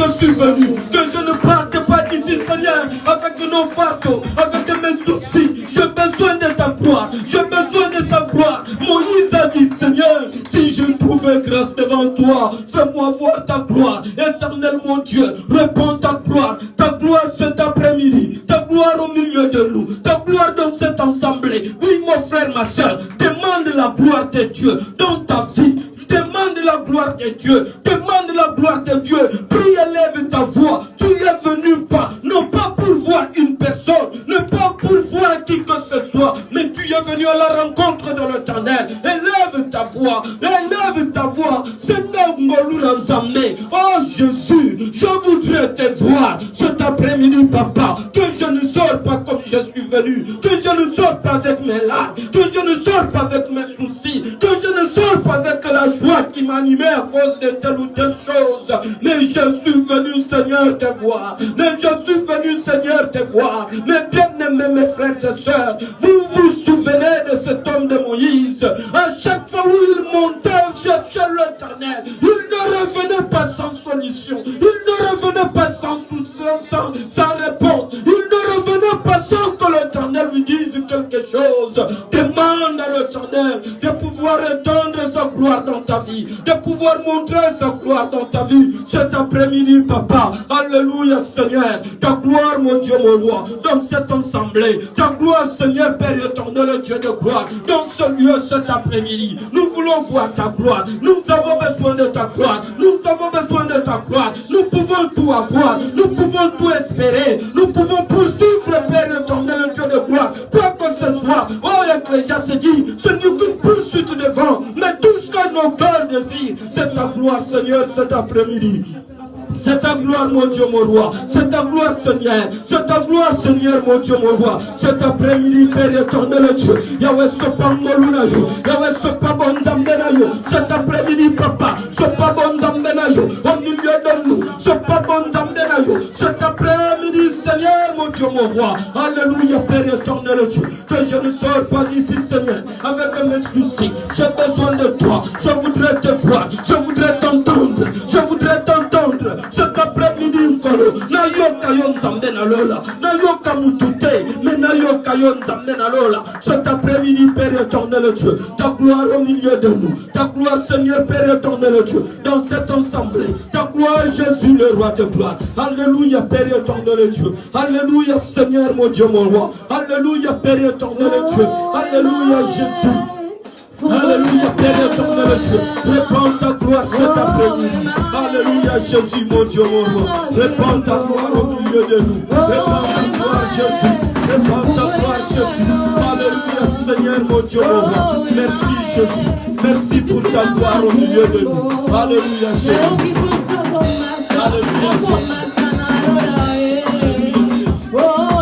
je suis venu, que je ne parte pas d'ici, Seigneur, avec nos fardeaux, avec mes soucis. J'ai besoin de ta gloire, j'ai besoin de ta gloire. Moïse a dit, Seigneur, si je trouvais grâce devant toi, fais-moi voir ta gloire. Éternel mon Dieu, réponds ta gloire cet après-midi, ta gloire au milieu de nous, ta gloire dans cette assemblée. Oui, mon frère, ma soeur, demande la gloire de Dieu dans ta vie. Demande la gloire de Dieu. Demande la gloire de Dieu. Prie, élève ta voix. Tu es venu non pas pour voir une personne, ne pas pour voir qui que ce soit, mais tu es venu à la rencontre de l'Éternel. Élève ta voix. Élève ta voix. Seigneur Ngolou Nzambe. Oh Jésus, je voudrais te voir cet après-midi, papa. Que je ne sors pas comme je suis venu. Que je ne sors pas avec mes larmes. Que je ne sors pas avec mes soucis. Que je ne sors pas avec la joie qui m'animait à cause de telle ou telle chose. Mais je suis venu, Seigneur, te voir. Mais je suis venu, Seigneur, te voir. Mais bien-aimés, mes frères et sœurs, vous vous souvenez de cet homme de Moïse. À chaque fois où il montait chercher l'Éternel, il ne revenait pas sans solution. Il ne revenait pas sans réponse. Il ne revenait pas sans que l'Éternel lui dise quelque chose. Demande à l'Éternel de pouvoir étendre sa gloire dans ta vie, de pouvoir montrer sa gloire dans ta vie cet après-midi, papa. Alléluia, Seigneur. Ta gloire, mon Dieu, mon roi, dans cette assemblée. Ta gloire, Seigneur, Père éternel, Dieu de gloire, dans ce lieu cet après-midi. Nous voulons voir ta gloire. Nous avons besoin de ta gloire. Nous avons besoin de ta gloire. Nous pouvons tout avoir. Nous pouvons tout espérer. Nous pouvons poursuivre, Père éternel, Dieu de gloire. Quoi que ce soit. Oh, Ecclésiaste dit, ce n'est qu'une poursuite devant. Mais tout ce que nos cœurs désirent, c'est ta gloire, Seigneur, cet après-midi. C'est ta gloire, mon Dieu, mon roi. C'est ta gloire, Seigneur. C'est ta gloire, Seigneur, mon Dieu, mon roi. Cet après-midi, Père éternel, Dieu. Yahweh, sopa molunayo. Yahweh, sopa bonzambenayo. Cet après-midi, papa. Sopa bonzambenayo. Au milieu de nous. Sopa bonzambenayo. Cet après-midi, Seigneur, mon Dieu, mon roi. Alléluia, Père éternel, Dieu. Que je ne sors pas d'ici, Seigneur, avec mes soucis. J'ai besoin de toi. Je voudrais te voir. Je voudrais t'entendre. Je voudrais t'entendre. Cet après-midi, Nkolo, na yoka yon zambe na lola, na yoka mutute, mais na yoka yon zambe na lola. Cet après-midi, Père éternel Dieu, ta gloire au milieu de nous, ta gloire, Seigneur, Père éternel Dieu, dans cette assemblée, ta gloire, Jésus, le roi de gloire. Alléluia, Père éternel Dieu, alléluia, Seigneur, mon Dieu, mon roi, alléluia, Père éternel Dieu, alléluia, Jésus. Alléluia, Père éternel Dieu, répands ta gloire cet après-midi. Alléluia, Jésus, mon Dieu, mon roi. Répands ta gloire au milieu de nous. Répands ta gloire, Jésus. Répands ta gloire, Jésus. Alléluia, Seigneur, mon Dieu, mon roi. Merci, Jésus. Merci pour ta gloire au milieu de nous. Alléluia, Jésus. Alléluia, Jésus. Oh,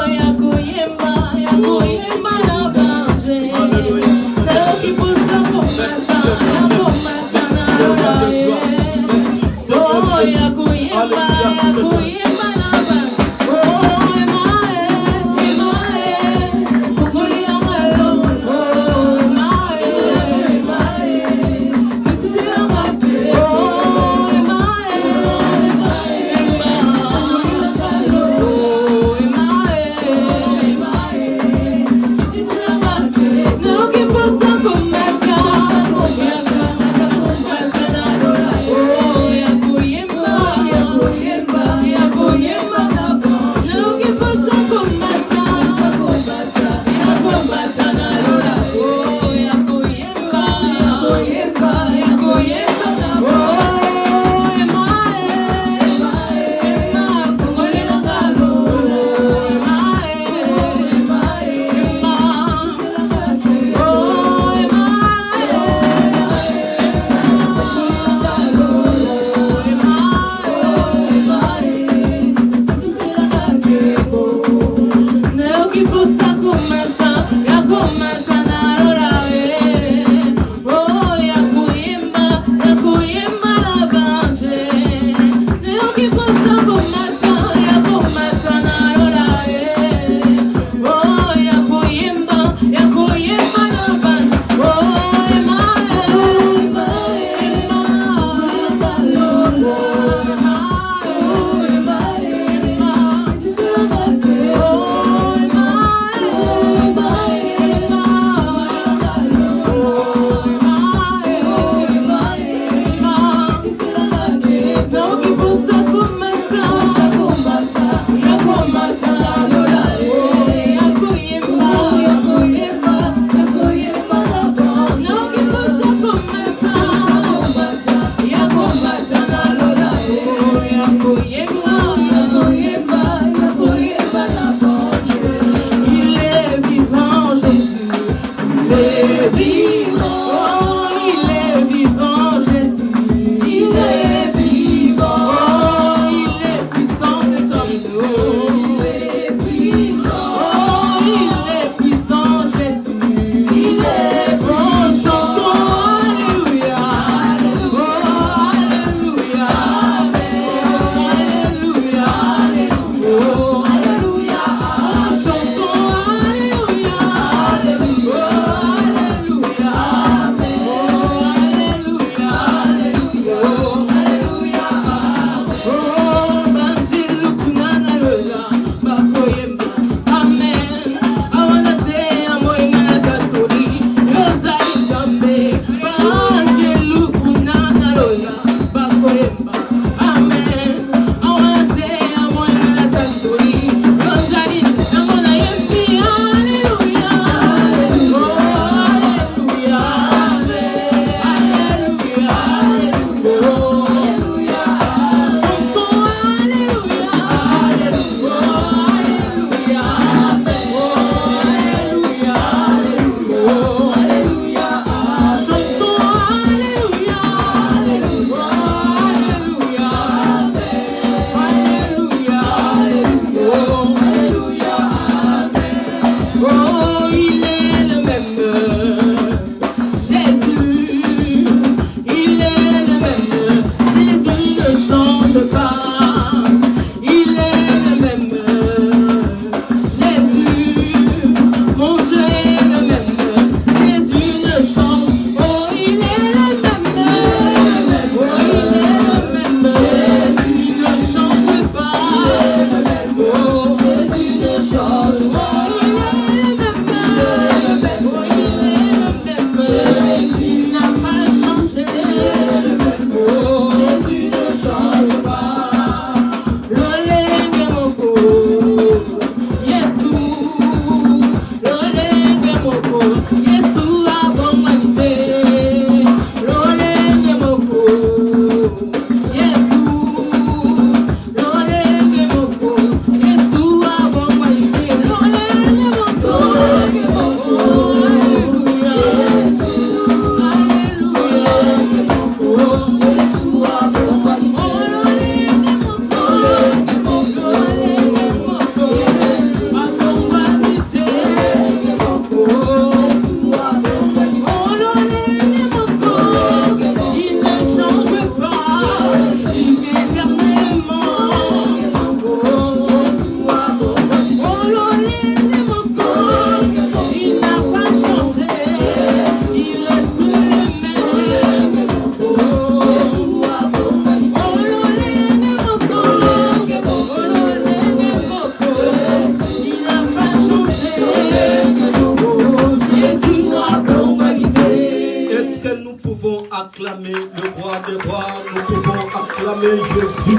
acclamer Jésus.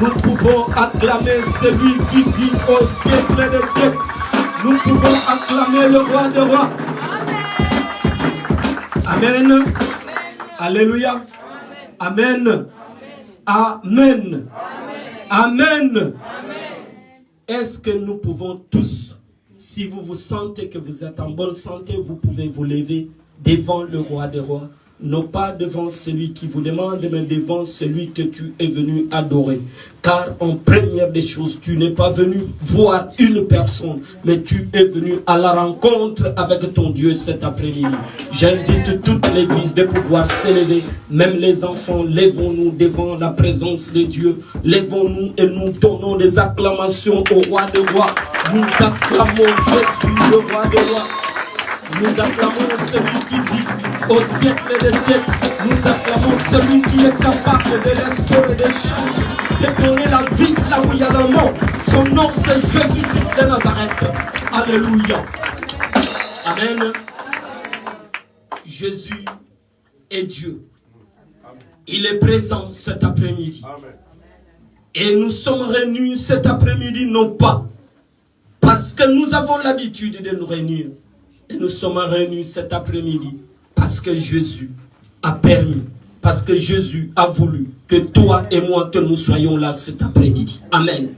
Nous pouvons acclamer celui qui vit au siècle des siècles. Nous pouvons acclamer le roi des rois. Amen. Alléluia. Amen. Amen. Amen. Est-ce que nous pouvons tous, si vous vous sentez que vous êtes en bonne santé, vous pouvez vous lever devant le roi des rois? Non pas devant celui qui vous demande, mais devant celui que tu es venu adorer. Car en première des choses, tu n'es pas venu voir une personne, mais tu es venu à la rencontre avec ton Dieu cet après-midi. J'invite toute l'église de pouvoir s'élever, même les enfants, lèvons-nous devant la présence de Dieu. Lèvons-nous et nous donnons des acclamations au roi des rois. Nous acclamons Jésus, le roi des rois. Nous acclamons celui qui vit au siècle des siècles. Nous acclamons celui qui est capable de restaurer, de changer, de donner la vie là où il y a la mort. Son nom c'est Jésus-Christ de Nazareth. Alléluia. Amen. Jésus est Dieu. Il est présent cet après-midi. Et nous sommes réunis cet après-midi non pas parce que nous avons l'habitude de nous réunir. Et nous sommes réunis cet après-midi parce que Jésus a permis, parce que Jésus a voulu que toi et moi, que nous soyons là cet après-midi. Amen.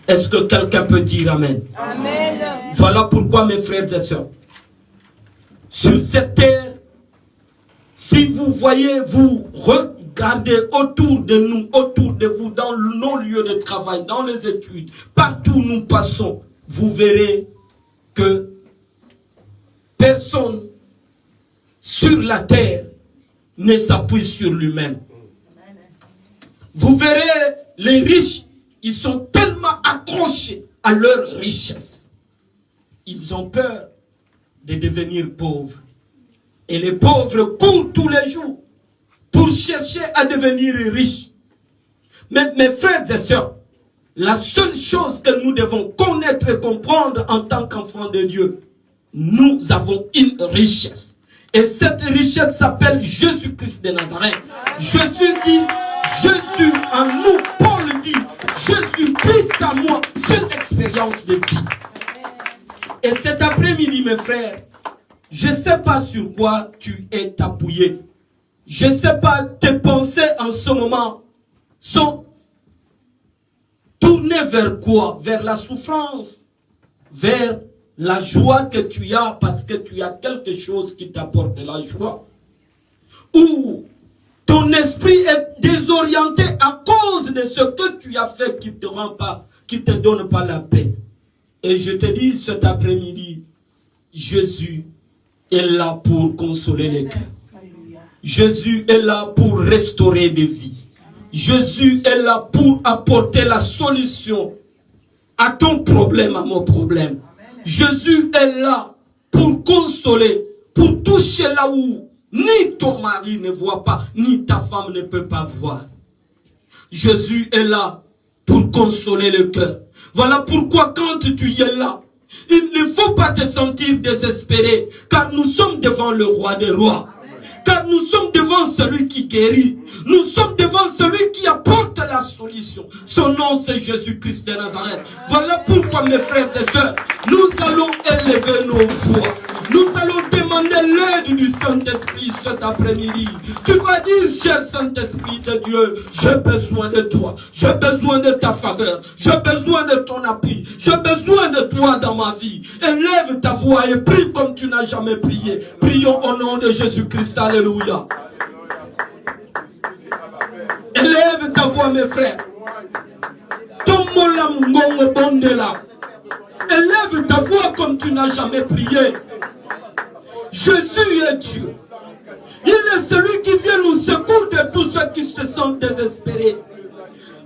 Est-ce que quelqu'un peut dire Amen? Amen. Voilà pourquoi mes frères et sœurs, sur cette terre, si vous voyez, vous regardez autour de nous, autour de vous, dans nos lieux de travail, dans les études, partout où nous passons, vous verrez que personne sur la terre ne s'appuie sur lui-même. Vous verrez, les riches, ils sont tellement accrochés à leur richesse. Ils ont peur de devenir pauvres. Et les pauvres courent tous les jours pour chercher à devenir riches. Mais mes frères et sœurs, la seule chose que nous devons connaître et comprendre en tant qu'enfants de Dieu, nous avons une richesse. Et cette richesse s'appelle Jésus-Christ de Nazareth. Jésus dit, Jésus en nous, Paul dit, Jésus-Christ en moi, c'est l'expérience de vie. Et cet après-midi, mes frères, je ne sais pas sur quoi tu es appuyé. Je ne sais pas, tes pensées en ce moment sont tournées vers quoi? Vers la souffrance, vers la joie que tu as parce que tu as quelque chose qui t'apporte la joie. Ou ton esprit est désorienté à cause de ce que tu as fait qui ne te rend pas, qui ne te donne pas la paix. Et je te dis cet après-midi, Jésus est là pour consoler les cœurs. Jésus est là pour restaurer des vies. Jésus est là pour apporter la solution à ton problème, à mon problème. Jésus est là pour consoler, pour toucher là où ni ton mari ne voit pas, ni ta femme ne peut pas voir. Jésus est là pour consoler le cœur. Voilà pourquoi quand tu es là, il ne faut pas te sentir désespéré, car nous sommes devant le roi des rois. Car nous sommes devant celui qui guérit. Nous sommes devant celui qui apporte la solution. Son nom c'est Jésus-Christ de Nazareth. Voilà pourquoi mes frères et sœurs, nous allons élever nos voix. Nous allons demander l'aide du Saint-Esprit cet après-midi. Tu vas dire, cher Saint-Esprit de Dieu, j'ai besoin de toi. J'ai besoin de ta faveur. J'ai besoin de ton appui. J'ai besoin de toi dans ma vie. Élève ta voix et prie comme tu n'as jamais prié. Prions au nom de Jésus-Christ. Alléluia. Élève ta voix, mes frères. Élève ta voix comme tu n'as jamais prié. Jésus est Dieu. Il est celui qui vient nous secourir de tous ceux qui se sentent désespérés.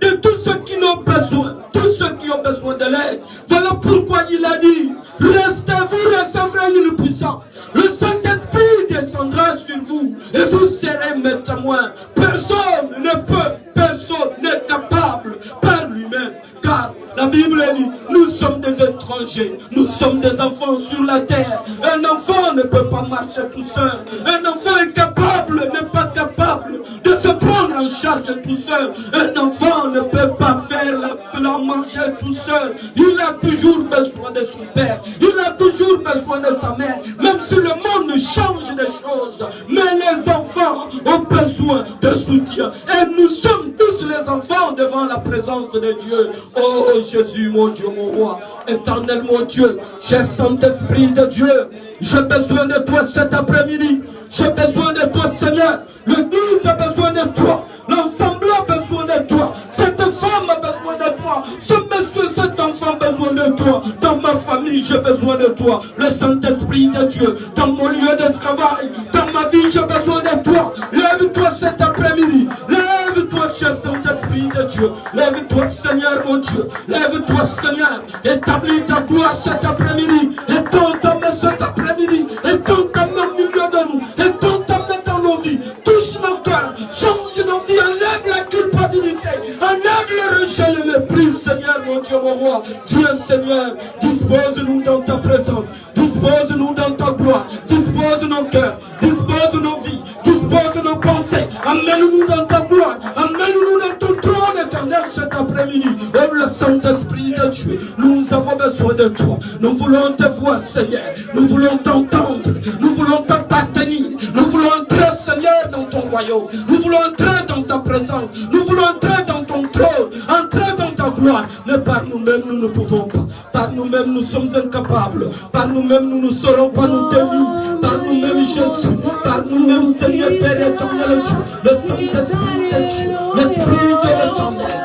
De tous ceux qui n'ont besoin. Tous ceux qui ont besoin de l'aide. Voilà pourquoi il a dit, restez-vous, recevrez une puissance. Le Saint-Esprit descendra sur vous et vous serez mes témoins. Personne ne peut, personne n'est capable par lui-même. Car la Bible dit, nous sommes des étrangers, nous sommes des enfants sur la terre. Un enfant ne peut pas marcher tout seul. Un enfant incapable n'est pas capable de se prendre en charge tout seul. Un enfant ne peut pas faire la manger tout seul. Il a toujours besoin de son père. Il a toujours besoin de sa mère. Même si le monde change des choses. Mais les enfants ont besoin de soutien. Et nous sommes tous les enfants devant la présence de Dieu. Oh Jésus, mon Dieu, mon roi. Éternel, mon Dieu. Cher Saint-Esprit de Dieu. J'ai besoin de toi cet après-midi. J'ai besoin de toi, Seigneur. L'Église a besoin de toi. L'ensemble a besoin de toi. Cette femme a besoin de toi. Ce monsieur, cet enfant a besoin de toi. Dans ma famille, j'ai besoin de toi. Le Saint-Esprit de Dieu. Dans mon lieu de travail. Dans ma vie, j'ai besoin de toi. Lève-toi cet après-midi. Lève-toi, cher Saint-Esprit de Dieu. Lève-toi, Seigneur, mon Dieu. Lève-toi, Seigneur. Établis ta gloire cet après-midi. Et ton ta main cet après-midi. Et ton ta main au milieu de nous. Et ton ta main dans nos vies. Touche nos cœurs. Change nos vies. Enlève la culpabilité. Enlève le rejet, le mépris, Seigneur, mon Dieu, mon roi. Dieu, Seigneur, dispose-nous dans ta présence. Dispose-nous dans ta gloire. Dispose nos cœurs. Dispose nos vies. Dispose nos pensées. Amène-nous dans ta gloire. Amène-nous dans ton trône éternel cet après-midi. Oh, le Saint-Esprit de Dieu, nous avons besoin de toi. Nous voulons te voir, Seigneur. Nous voulons t'entendre. Nous voulons t'appartenir. Nous voulons entrer, Seigneur, dans ton royaume. Nous voulons entrer dans ta présence. Nous voulons entrer dans ton trône. Entrer dans ta gloire. Mais par nous-mêmes, nous ne pouvons pas. Par nous-mêmes, nous sommes incapables. Par nous-mêmes, nous ne saurons pas nous tenir. Par nous-mêmes, Jésus. Par nous-mêmes, Seigneur, Père éternel Dieu. Le Saint-Esprit de Dieu. L'Esprit de l'éternel.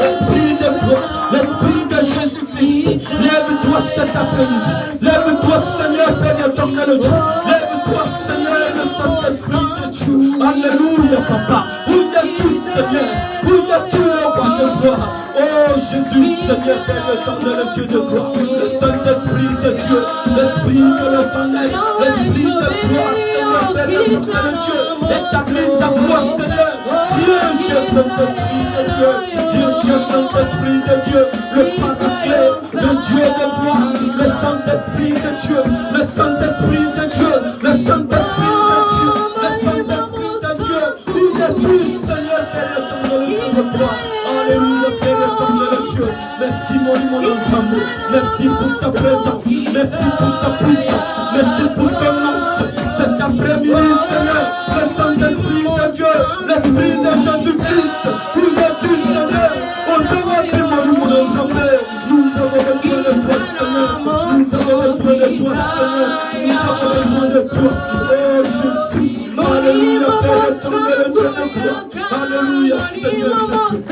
L'Esprit de gloire. L'Esprit de Jésus-Christ. Lève-toi cet après-midi. Lève-toi, Seigneur, Père éternel Dieu. Lève-toi, Seigneur, le Saint-Esprit de Dieu. Alléluia, Papa. Où y a-tu, Seigneur? Où y a-tu, le roi de gloire? Oh Jésus, Seigneur, Père éternel, Dieu de gloire. Le Saint-Esprit de Dieu. L'Esprit de l'éternel. L'Esprit de gloire, Seigneur, Père éternel, Dieu. Établis ta gloire, Seigneur. Viens, cher Saint-Esprit de Dieu. Viens, cher Saint-Esprit de Dieu. Le Paraclet, le Dieu de gloire. Le Saint-Esprit de Dieu. Le Saint-Esprit de Dieu. Le Saint-Esprit de Dieu. Le Saint-Esprit de Dieu. Il y a tout, Seigneur, Père éternel, Dieu de gloire. Alléluia, Père éternel Dieu. Merci, mon ensemble. Merci pour ta présence. Merci pour ta puissance. Merci pour ton nom. Cet après-midi, Seigneur, le Saint-Esprit de Dieu, l'Esprit de Jésus-Christ, nous as-tu, Seigneur, on se voit, mon ensemble. Nous avons besoin de toi, Seigneur. Nous avons besoin de toi, Seigneur. Nous avons besoin de toi. Oh Jésus. Alléluia, Père éternel, Dieu de gloire. Alléluia, Seigneur Jésus.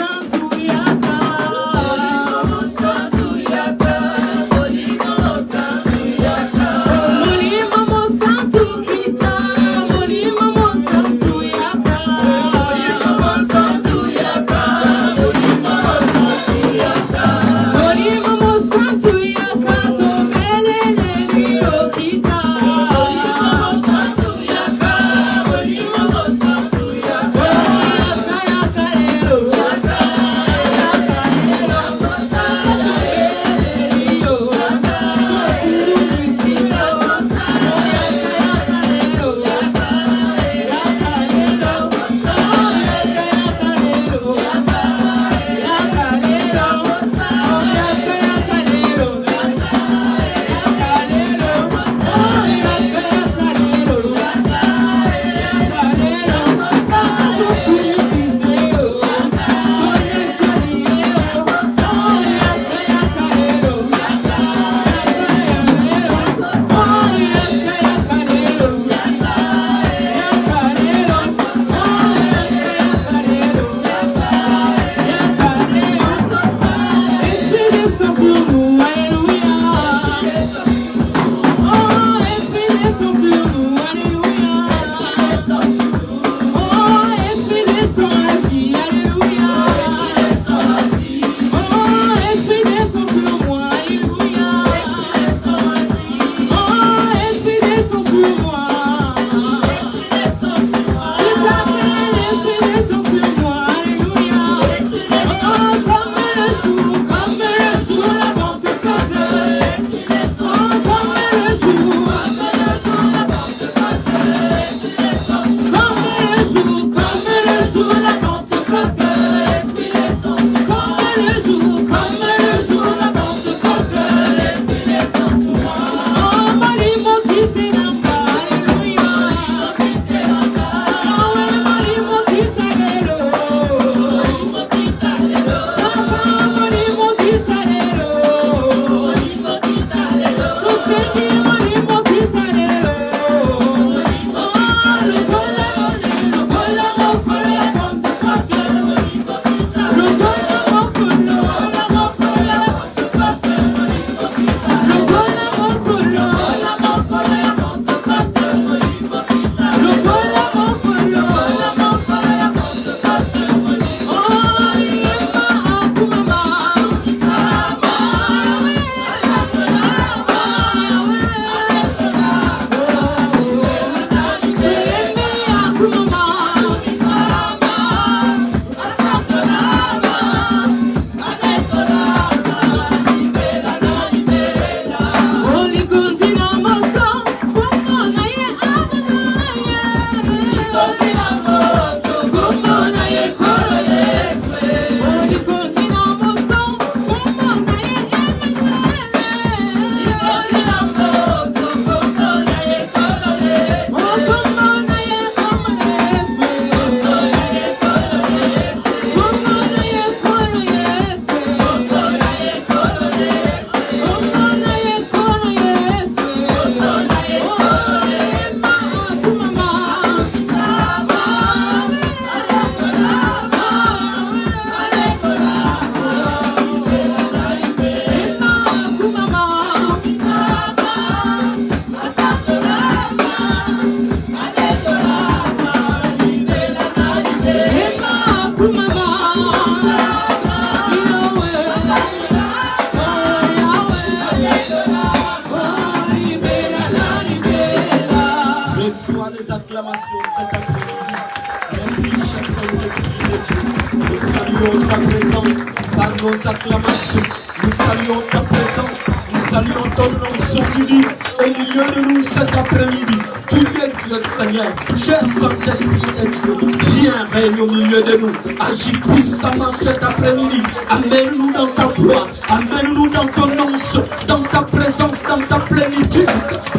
présence, par nos acclamations. Nous saluons ta présence, nous saluons ton onction divine au milieu de nous cet après-midi. Tu es Dieu Seigneur, cher Saint-Esprit de Dieu, viens règne au milieu de nous, agis puissamment cet après-midi, amène-nous dans ta gloire, amène-nous dans ton onction, dans ta présence, dans ta plénitude.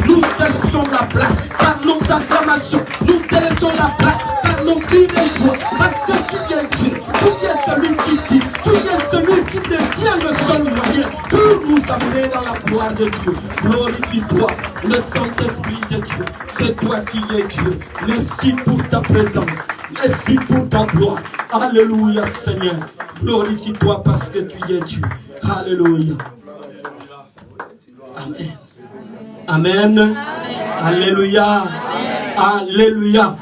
Nous te laissons la place, par nos acclamations, nous te laissons la place, par nos cris de joie, parce que tu es Dieu, tu es celui qui dit, tu es celui qui détient le seul moyen pour nous amener dans la gloire de Dieu. Glorifie-toi, le Saint-Esprit de Dieu. C'est toi qui es Dieu. Merci pour ta présence. Merci pour ta gloire. Alléluia, Seigneur. Glorifie-toi parce que tu es Dieu. Alléluia. Amen. Amen. Amen. Alléluia. Amen. Alléluia.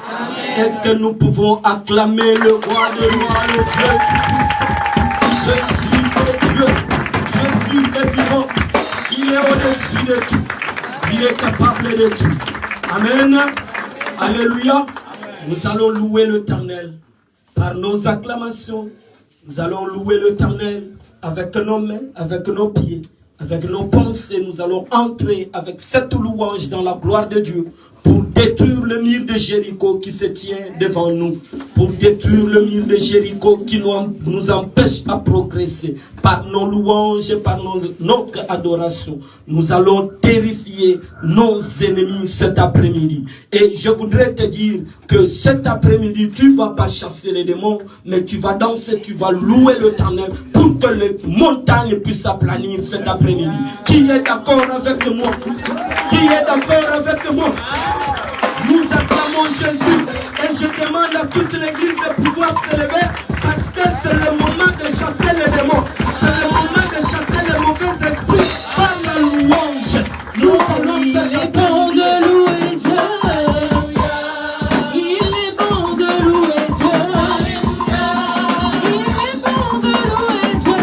Est-ce que nous pouvons acclamer le roi de rois, le Dieu Tout-Puissant? Jésus est Dieu. Jésus est vivant. Il est au-dessus de tout. Il est capable de tout. Amen. Alléluia. Nous allons louer l'Éternel par nos acclamations. Nous allons louer l'Éternel avec nos mains, avec nos pieds, avec nos pensées. Nous allons entrer avec cette louange dans la gloire de Dieu pour détruire le mur de Jéricho qui se tient devant nous, pour détruire le mur de Jéricho qui nous empêche à progresser. Par nos louanges et par notre adoration, nous allons terrifier nos ennemis cet après-midi. Et je voudrais te dire que cet après-midi, tu ne vas pas chasser les démons, mais tu vas danser, tu vas louer l'Éternel pour que les montagnes puissent s'aplanir cet après-midi. Qui est d'accord avec moi? Qui est d'accord avec moi? Nous acclamons Jésus et je demande à toute l'église de pouvoir se lever parce que c'est le moment de chasser les démons. C'est le moment de chasser les mauvais esprits par la louange. Nous allons Il est bon de louer Dieu. Il est bon de louer Dieu. Il est bon de louer Dieu.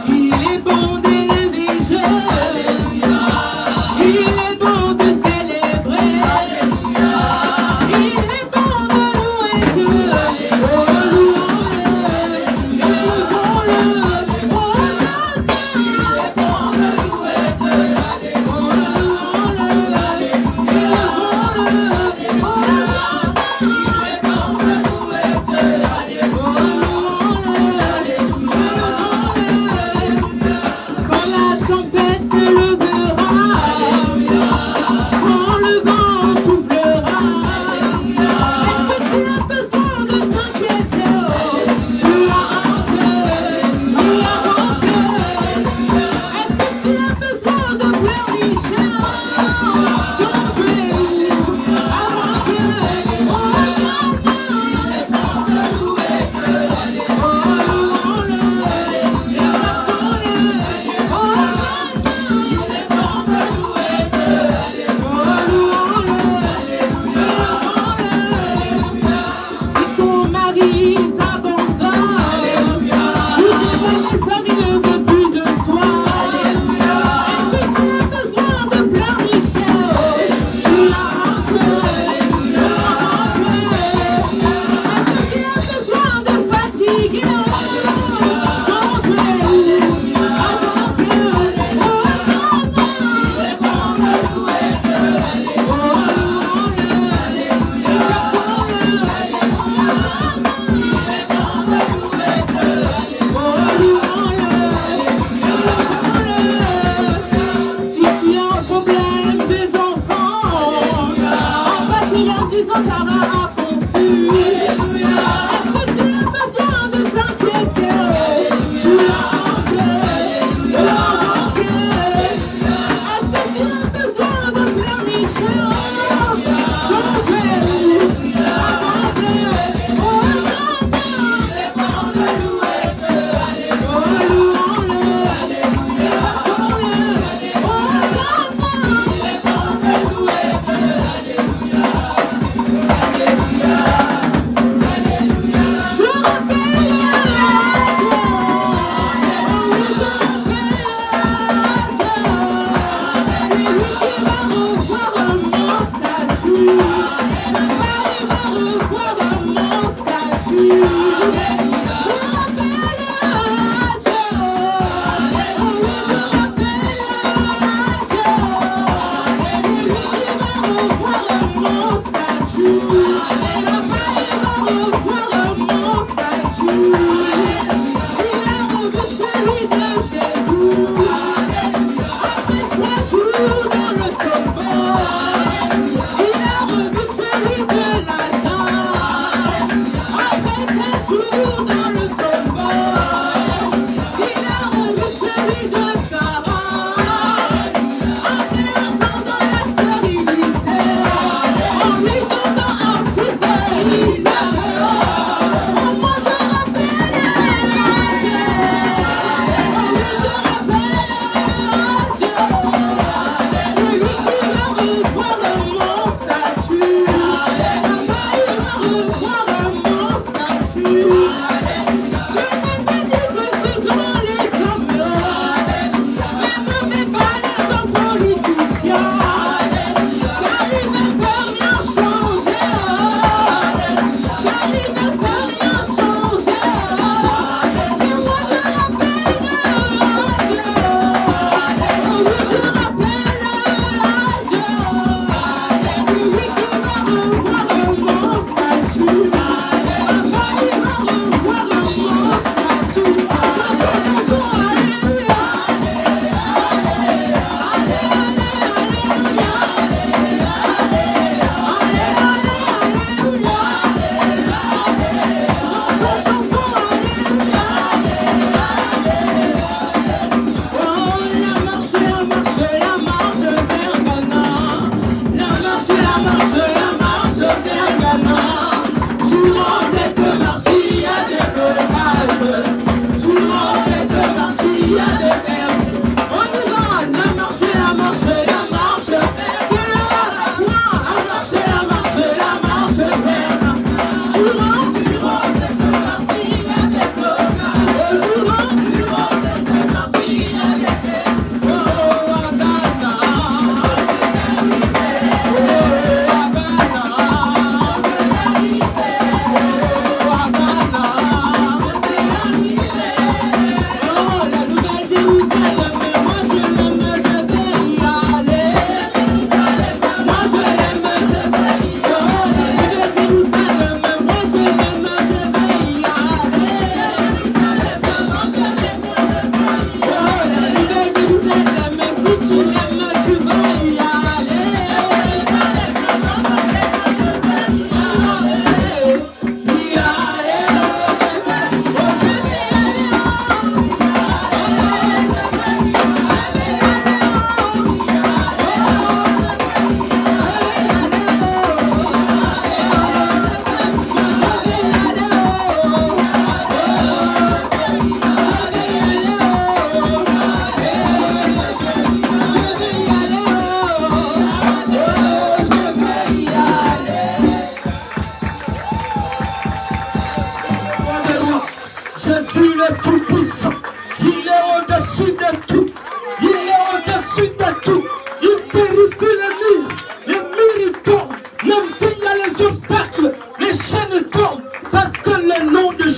Il est bon d'élever Dieu. Il est bon de célébrer. Il est bon de louer Dieu. Quand la tempête se levera, quand le vent soufflera, est-ce que tu as besoin de t'inquiéter? Tu as un Dieu, il a vaincu. Est-ce que tu as besoin de pleurnicher? Ton Dieu a vaincu. Il est bon de louer Dieu. Ton mari t'abandonne, ou tes comme il ne veut plus de toi. Est-ce que tu as besoin de pleurnicher? Tu as un Dieu, il a vaincu. Est-ce que tu as besoin de fatiguer? Ton Dieu a vaincu. Il est bon de louer Si tu as un problème des enfants, en passe leur disant ça va à conçu. Est-ce que tu as besoin de t'inquiéter? Tu as un Dieu, il a vaincu. Est-ce que tu as besoin de pleurnicher? Ton Dieu a vaincu.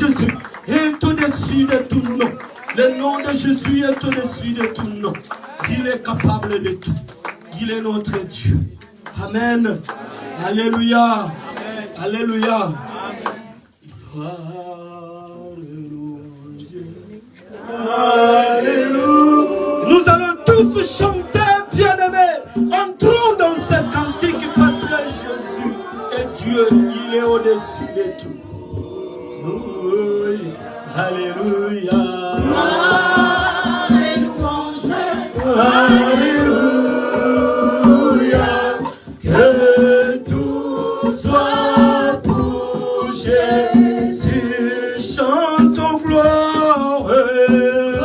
Jésus est au-dessus de tout nom. Le nom de Jésus est au-dessus de tout nom. Il est capable de tout. Il est notre Dieu. Amen. Alléluia. Alléluia. Alléluia. Nous allons tous chanter, bien-aimés. Entrons dans ce cantique parce que Jésus est Dieu. Il est au-dessus de tout. Oui. Alléluia. Alléluia. Que tout soit pour Jésus. Chantons gloire. Alléluia.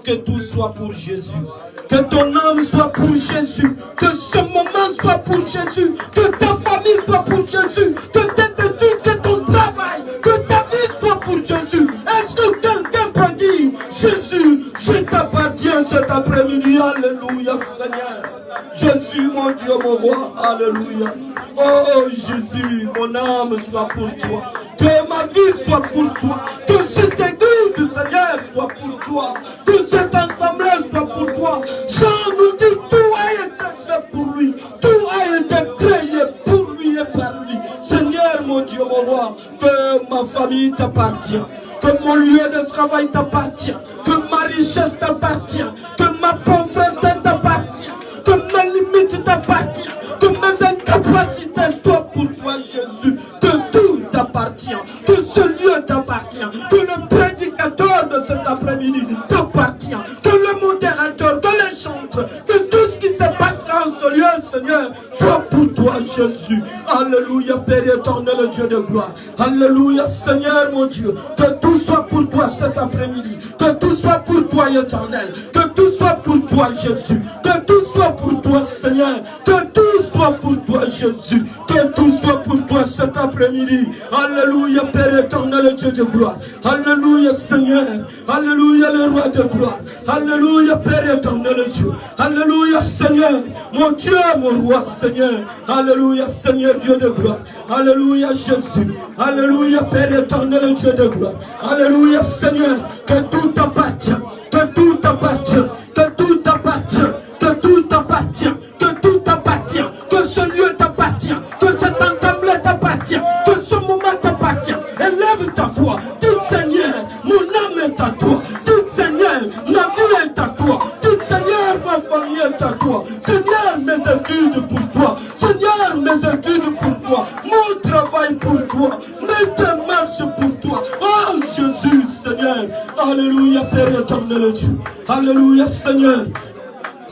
Que tout soit pour Jésus, que ton âme soit pour Jésus, que ce moment soit pour Jésus, que ta famille soit pour Jésus, que tes études, que ton travail, que ta vie soit pour Jésus. Est-ce que quelqu'un peut dire, Jésus, je t'appartiens cet après-midi, alléluia Seigneur. Jésus, mon Dieu, mon roi, alléluia. Oh Jésus, mon âme soit pour toi, que ma vie soit pour toi, que cette église, Seigneur, soit pour toi, que cette assemblée soit pour toi. Jean nous dit, tout a été fait pour lui, tout a été créé pour lui et par lui. Seigneur, mon Dieu, mon roi, que ma famille t'appartient, que mon lieu de travail t'appartient, que ma richesse t'appartient, que ma pauvreté t'appartient, que mes limites t'appartiennent, que mes incapacités soient pour toi, Jésus, que tout t'appartient, que ce lieu t'appartient, que le prédicateur de cet après-midi t'appartient, que le modérateur, que les chantres, que tout ce qui se passera en ce lieu, Seigneur, soit pour toi, Jésus. Alléluia, Père éternel, Dieu de gloire. Alléluia, Seigneur, mon Dieu, que tout soit pour toi cet après-midi, que tout soit pour toi, éternel, que tout soit pour toi, Jésus, que tout soit pour toi, Seigneur, que tout soit pour toi, Jésus, que tout soit pour toi cet après-midi. Alléluia, Père éternel, Dieu de gloire. Alléluia, Seigneur. Alléluia, le roi de gloire. Alléluia, Père éternel, Dieu. Alléluia, Seigneur. Mon Dieu, mon roi, Seigneur. Alléluia, Seigneur, Dieu de gloire. Alléluia, Jésus. Alléluia, Père éternel, Dieu de gloire. Alléluia, Seigneur. Que tout appartient. Que tout appartient. Que tout appartient. Que tout appartient. Que tout appartient. Que ce lieu t'appartient. Que cette assemblée t'appartient. Que ce moment t'appartient. Élève ta voix. Dis, Seigneur, mon âme est à toi. Jésus, Seigneur. Alléluia, Père éternel Dieu. Alléluia, Seigneur.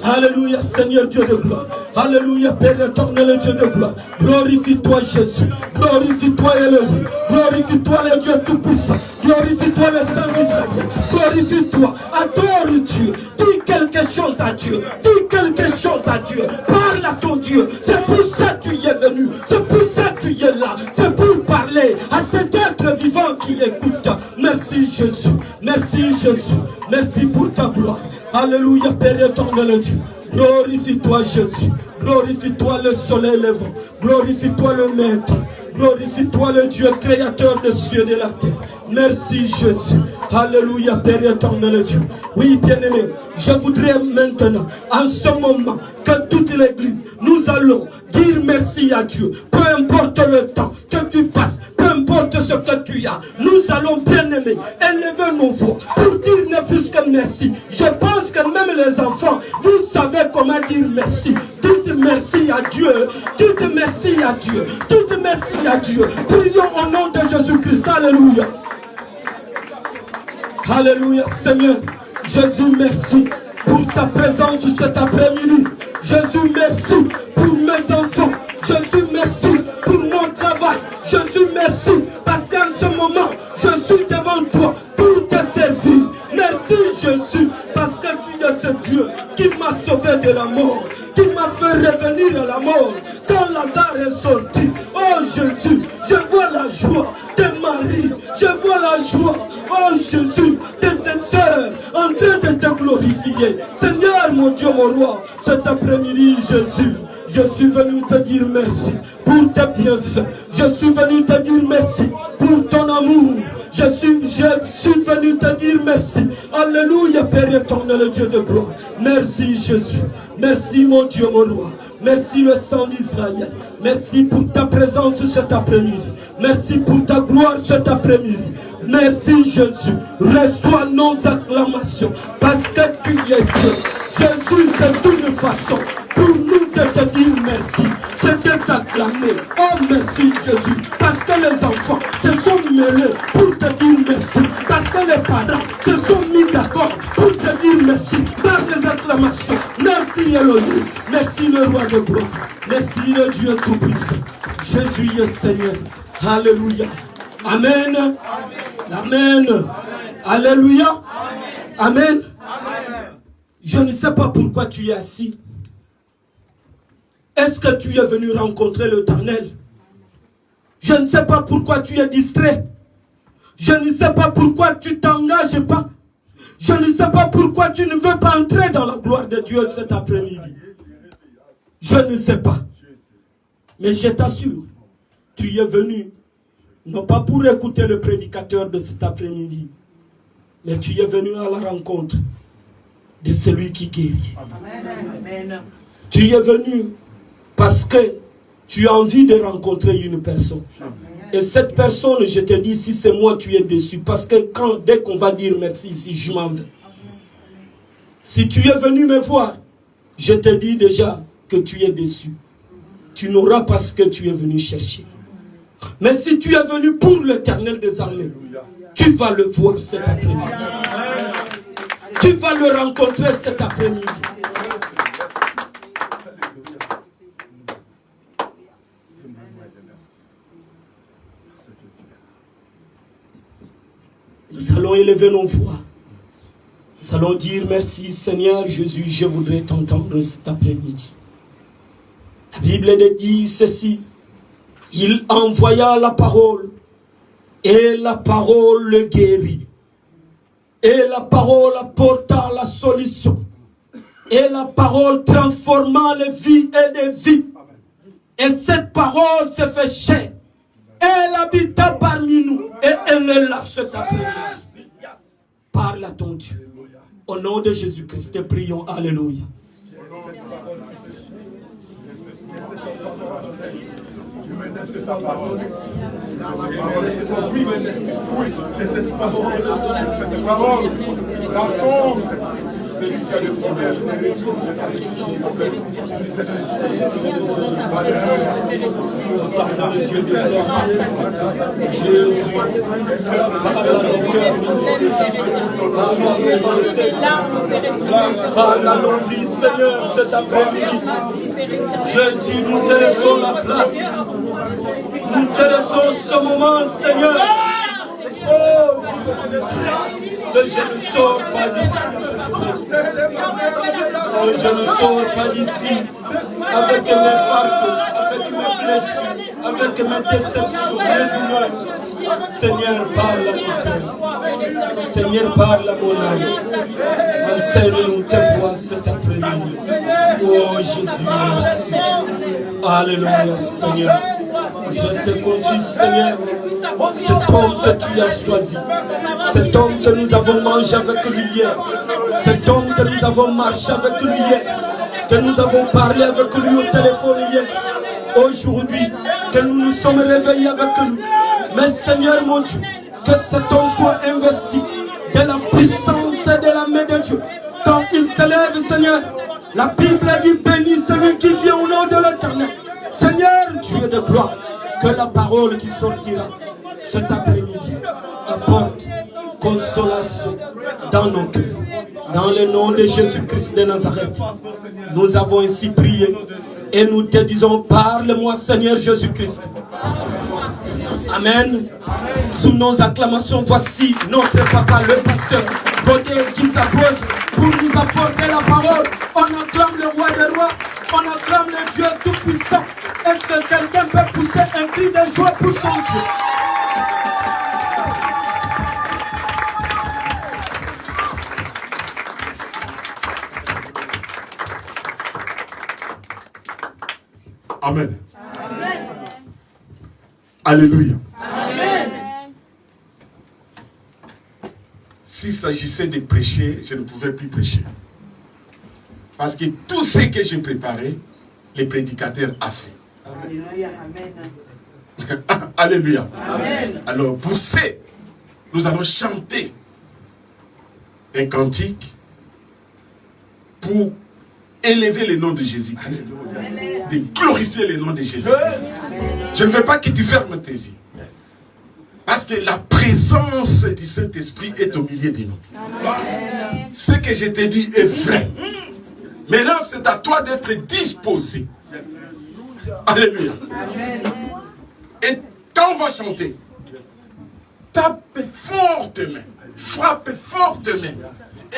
Alléluia, Seigneur Dieu de gloire. Alléluia, Père éternel Dieu de gloire. Glorifie-toi, Jésus. Glorifie-toi, Elohim. Glorifie-toi, le Dieu Tout-Puissant. Glorifie-toi, le Saint d'Israël. Glorifie-toi. Adore Dieu. Dis quelque chose à Dieu. Dis quelque chose à Dieu. Parle à ton Dieu. C'est pour ça que tu y es venu. C'est pour ça que tu y es là. C'est pour parler à cet être vivant qui écoute. Merci, Jésus. Merci, Jésus. Merci pour ta gloire. Alléluia, Père éternel Dieu. Glorifie-toi, Jésus. Glorifie-toi, le soleil levant. Glorifie-toi, le Maître. Glorifie-toi, le Dieu créateur des cieux et de la terre. Merci, Jésus. Alléluia, Père éternel Dieu. Oui, bien-aimé, je voudrais maintenant, en ce moment, que toute l'Église, nous allons dire merci à Dieu. Peu importe le temps que tu passes, peu importe ce que tu as, nous allons, bien-aimés, élever nos voix pour dire ne fût-ce que merci. Je pense que même les enfants, vous savez comment dire merci. Dites merci à Dieu. Dites merci à Dieu. Dites merci à Dieu. Prions au nom de Jésus-Christ. Alléluia. Alléluia, Seigneur. Jésus, merci pour ta présence cet après-midi. Jésus, merci pour mes enfants. Jésus, merci pour mon travail. Jésus, merci parce qu'en ce moment, je suis devant toi pour te servir. Merci, Jésus, parce que tu es ce Dieu qui m'a sauvé de la mort, qui m'a fait revenir à la mort quand Lazare est sorti. Oh Jésus, je vois la joie de Marie, je vois la joie, oh Jésus, de tes sœurs en train de te glorifier. Seigneur, mon Dieu, mon roi, cet après-midi, Jésus, je suis venu te dire merci pour tes bienfaits. Je suis venu te dire merci pour ton amour. Je suis venu te dire merci. Alléluia, Père éternel, Dieu de gloire. Merci, Jésus. Merci, mon Dieu, mon roi. Merci, le sang d'Israël. Merci pour ta présence cet après-midi. Merci pour ta gloire cet après-midi. Merci, Jésus. Reçois nos acclamations parce que tu es Dieu. Jésus, c'est une façon pour nous de te dire merci. C'est de t'acclamer. Oh, merci, Jésus. Parce que les enfants se sont mêlés pour te dire merci. Parce que les parents se sont mis d'accord pour te dire merci par des acclamations. Merci, Elohim. Merci, le roi de gloire. Merci, le Dieu Tout-Puissant. Jésus est Seigneur. Alléluia. Amen. Amen. Amen. Alléluia. Amen. Amen. Je ne sais pas pourquoi tu es assis. Est-ce que tu es venu rencontrer l'Éternel? Je ne sais pas pourquoi tu es distrait. Je ne sais pas pourquoi tu ne t'engages pas. Je ne sais pas pourquoi tu ne veux pas entrer dans la gloire de Dieu cet après-midi. Je ne sais pas. Mais je t'assure, tu y es venu, non pas pour écouter le prédicateur de cet après-midi, mais tu y es venu à la rencontre de celui qui guérit. Amen. Tu y es venu parce que tu as envie de rencontrer une personne. Et cette personne, je te dis, si c'est moi, tu es déçu. Parce que dès qu'on va dire merci ici, je m'en vais. Si tu es venu me voir, je te dis déjà que tu es déçu. Tu n'auras pas ce que tu es venu chercher. Mais si tu es venu pour l'Éternel des armées, tu vas le voir cet après-midi. Tu vas le rencontrer cet après-midi. Nous allons élever nos voix. Nous allons dire merci Seigneur Jésus, je voudrais t'entendre cet après-midi. La Bible dit ceci. Il envoya la parole et la parole le guérit. Et la parole apporta la solution. Et la parole transforma les vies et des vies. Et cette parole se fait chair. Elle habita parmi nous. Et elle est là cet après-midi. Parle à ton Dieu. Au nom de Jésus-Christ, te prions. Alléluia. C'est ta parole. Oui, c'est cette parole. Cette parole. La forme. C'est lui qui a le problème. Jésus. cœur. Parle à nos vies, Seigneur, cet après-midi. Jésus, nous te laissons la place. Nous te laissons ce moment, Seigneur. Oh, que je ne sors pas d'ici. Que je ne sors pas d'ici avec mes fardeaux, avec mes blessures, avec mes déceptions, mes douleurs. Seigneur, parle à mon cœur. Seigneur, parle à mon âme. Enseigne-nous tes voix cet après-midi. Oh Jésus, merci. Alléluia, Seigneur. Je te confie, Seigneur, cet homme que tu as choisi, cet homme que nous avons mangé avec lui hier, cet homme que nous avons marché avec lui hier, que nous avons parlé avec lui au téléphone hier, aujourd'hui, que nous nous sommes réveillés avec lui. Mais Seigneur mon Dieu, que cet homme soit investi de la puissance et de la main de Dieu. Quand il s'élève, Seigneur, la Bible dit béni celui qui vient au nom de l'Éternel. Seigneur, Dieu de gloire, que la parole qui sortira cet après-midi apporte consolation dans nos cœurs. Dans le nom de Jésus-Christ de Nazareth, nous avons ainsi prié et nous te disons, parle-moi Seigneur Jésus-Christ. Amen. Sous nos acclamations, voici notre papa, le pasteur Godet, qui s'approche pour nous apporter la parole. On acclame le roi des rois, on acclame le Dieu tout-puissant. Est-ce que quelqu'un peut pousser un cri de joie pour son Dieu? Amen. Amen. Alléluia. Amen. S'il s'agissait de prêcher, je ne pouvais plus prêcher. Parce que tout ce que j'ai préparé, les prédicateurs ont fait. Alléluia. Amen. Alléluia. Amen. Alors, pour ce, nous allons chanter un cantique pour élever le nom de Jésus-Christ, de glorifier le nom de Jésus-Christ. Je ne veux pas que tu fermes tes yeux. Parce que la présence du Saint-Esprit est au milieu de nous. Ce que je te dis est vrai. Maintenant, c'est à toi d'être disposé. Alléluia. Et quand on va chanter, tape fortement, frappe fortement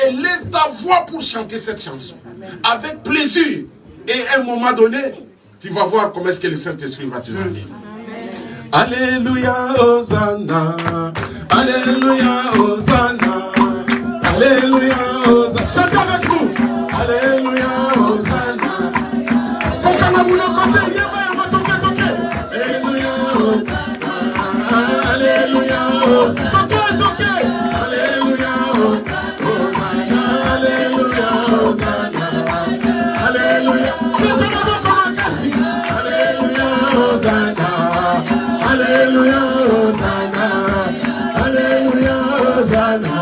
et lève ta voix pour chanter cette chanson. Avec plaisir. Et à un moment donné, tu vas voir comment est-ce que le Saint-Esprit va te ramener. Alléluia, Hosanna. Alléluia, Hosanna. Alléluia, Hosanna. Chantez avec nous. Alléluia, Hosanna. Kokana muna kote yema yema toke toke. Alléluia, Hosanna. Alléluia, Hosanna. Toke toke. Alléluia, Hosanna. Alléluia, Hosanna. Alléluia. Mettez-le dans comme un cassis. Alléluia, Hosanna. Alléluia, Hosanna. Alléluia, Hosanna.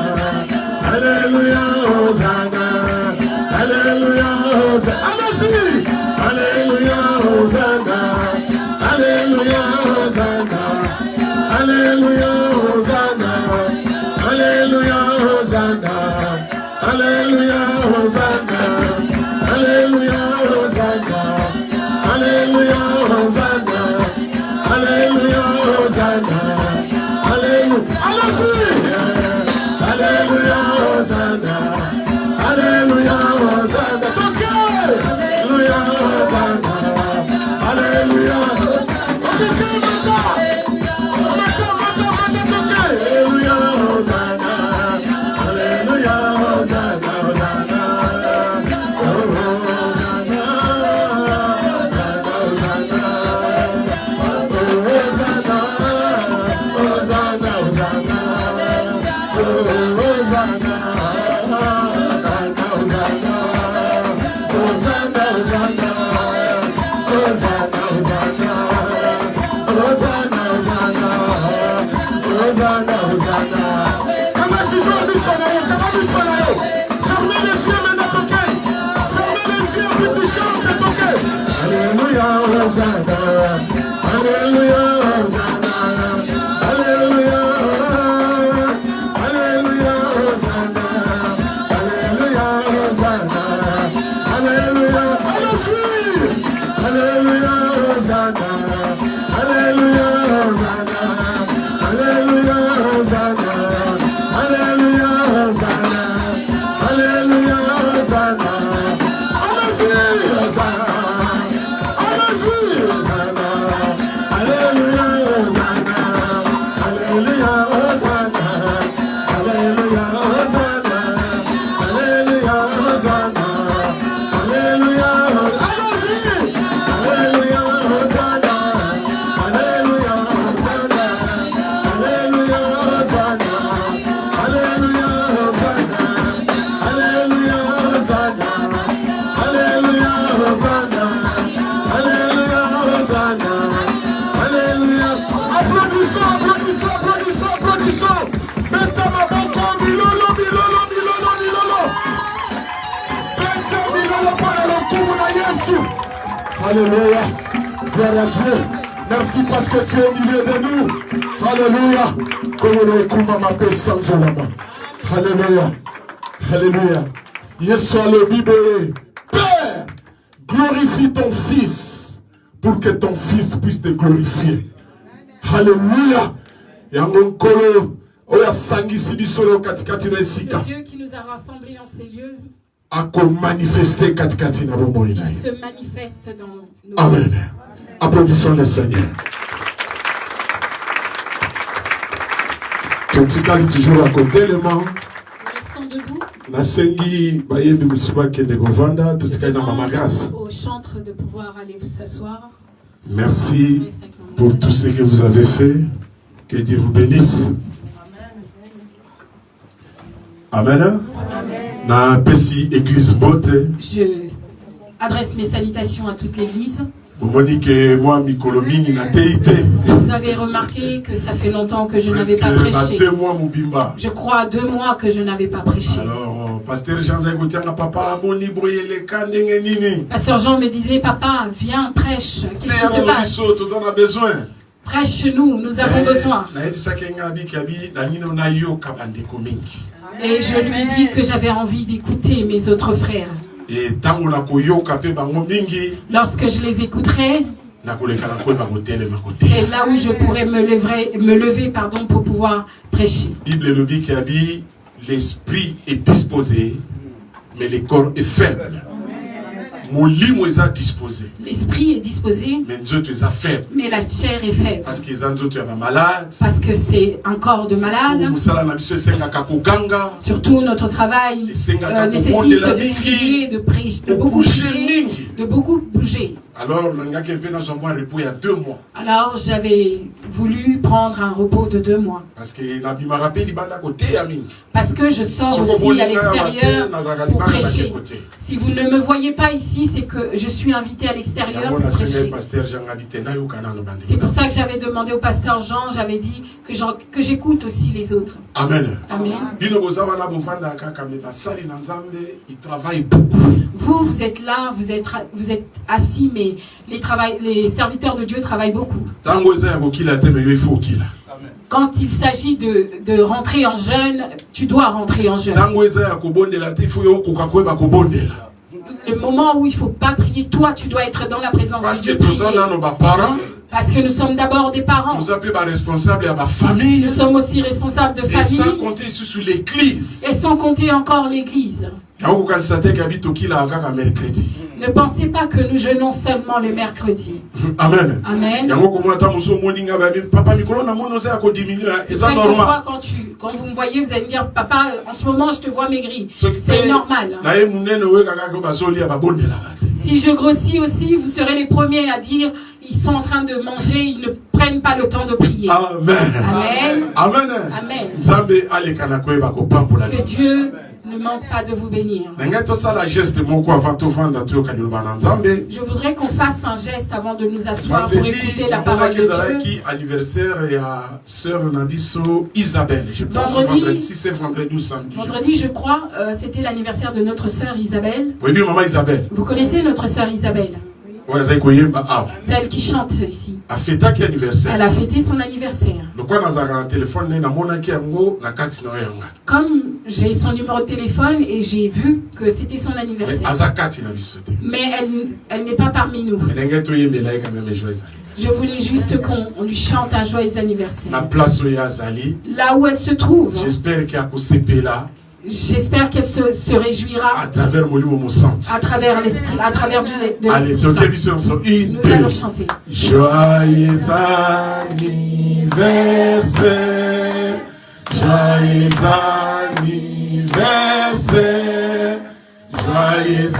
Alléluia, Hosanna. Alléluia, Hosanna. Allez-y. Alléluia, Hosanna. Alléluia, Hosanna. Alléluia, Hosanna. Alléluia, Hosanna. Alléluia, Hosanna. Alléluia, Hosanna. Alléluia, Hosanna. Alléluia, Hosanna. Alléluia. Allez-y. Alléluia, Hosanna. Alléluia, Hosanna. Toquez. Alléluia, Hosanna. Alléluia. Toquez, mata. Mata, mata, mata, toquez. Alléluia, Hosanna. Alléluia, Hosanna, Hosanna. Fermez les yeux maintenant, toquez. Fermez les yeux, puis tu chantes, toquez. Alléluia, Hosanna. Alléluia, Hosanna. Alléluia, Alléluia. Gloire à Dieu. Merci parce que tu es au milieu de nous. Alléluia. Alléluia. Alléluia. Yesu le Bible. Père, glorifie ton Fils pour que ton Fils puisse te glorifier. Alléluia. Le Dieu qui nous a rassemblés en ces lieux, il se manifeste dans nous. Amen. Applaudissons le Seigneur. Totikali toujours à côté le man. Restons debout. Nasengi bayembi musuba kende govanda totikali na mama grâce. Au chantre de pouvoir aller s'asseoir. Merci pour tout ce que vous avez fait. Que Dieu vous bénisse. Amen. Na pesi église bote. Je adresse mes salutations à toute l'église. Vous avez remarqué que ça fait longtemps que je n'avais pas prêché. Je crois 2 mois que je n'avais pas prêché. Alors, Pasteur Jean me disait, papa, viens, prêche. Qu'est-ce qui se passe? Prêche-nous, nous avons besoin. Et je lui ai dit que j'avais envie d'écouter mes autres frères. Lorsque je les écouterai, c'est là où je pourrais me lever pour pouvoir prêcher. L'esprit est disposé, mais le corps est faible. L'esprit est disposé, mais la chair est faible. Parce que c'est un corps de malade. Surtout notre travail nécessite de prier, de prêcher, de beaucoup bouger. Alors j'avais voulu prendre un repos de 2 mois. Parce que je sors aussi à l'extérieur pour prêcher. Si vous ne me voyez pas ici, c'est que je suis invité à l'extérieur pour prêcher. C'est pour ça que j'avais demandé au pasteur Jean, j'avais dit que j'écoute aussi les autres. Amen. Amen. Vous êtes là, vous êtes assis, mais les serviteurs de Dieu travaillent beaucoup. Quand il s'agit de rentrer en jeûne, tu dois rentrer en jeûne. Le moment où il ne faut pas prier, toi, tu dois être dans la présence de Dieu. Parce que nous sommes d'abord des parents. Nous sommes aussi responsables de famille. Et sans compter sur l'église. Et sans compter encore l'église. Ne pensez pas que nous jeûnons seulement le mercredi. Amen. Amen. Quand vous me voyez, vous allez me dire, papa, en ce moment, je te vois maigri. C'est normal. Si je grossis aussi, vous serez les premiers à dire, ils sont en train de manger, ils ne prennent pas le temps de prier. Amen. Amen. Amen. Que Dieu ne manque pas de vous bénir. Je voudrais qu'on fasse un geste avant de nous asseoir pour écouter la parole de Dieu. Vendredi, je crois, c'était l'anniversaire de notre sœur Isabelle. Vous connaissez notre sœur Isabelle? Celle qui chante ici. Elle a fêté son anniversaire. Comme j'ai son numéro de téléphone et j'ai vu que c'était son anniversaire. Mais elle n'est pas parmi nous. Je voulais juste qu'on lui chante un joyeux anniversaire. Là où elle se trouve. J'espère qu'elle se réjouira à travers l'esprit, à travers de l'esprit saint. Nous allons chanter. Joyeux anniversaire, joyeux anniversaire, joyeux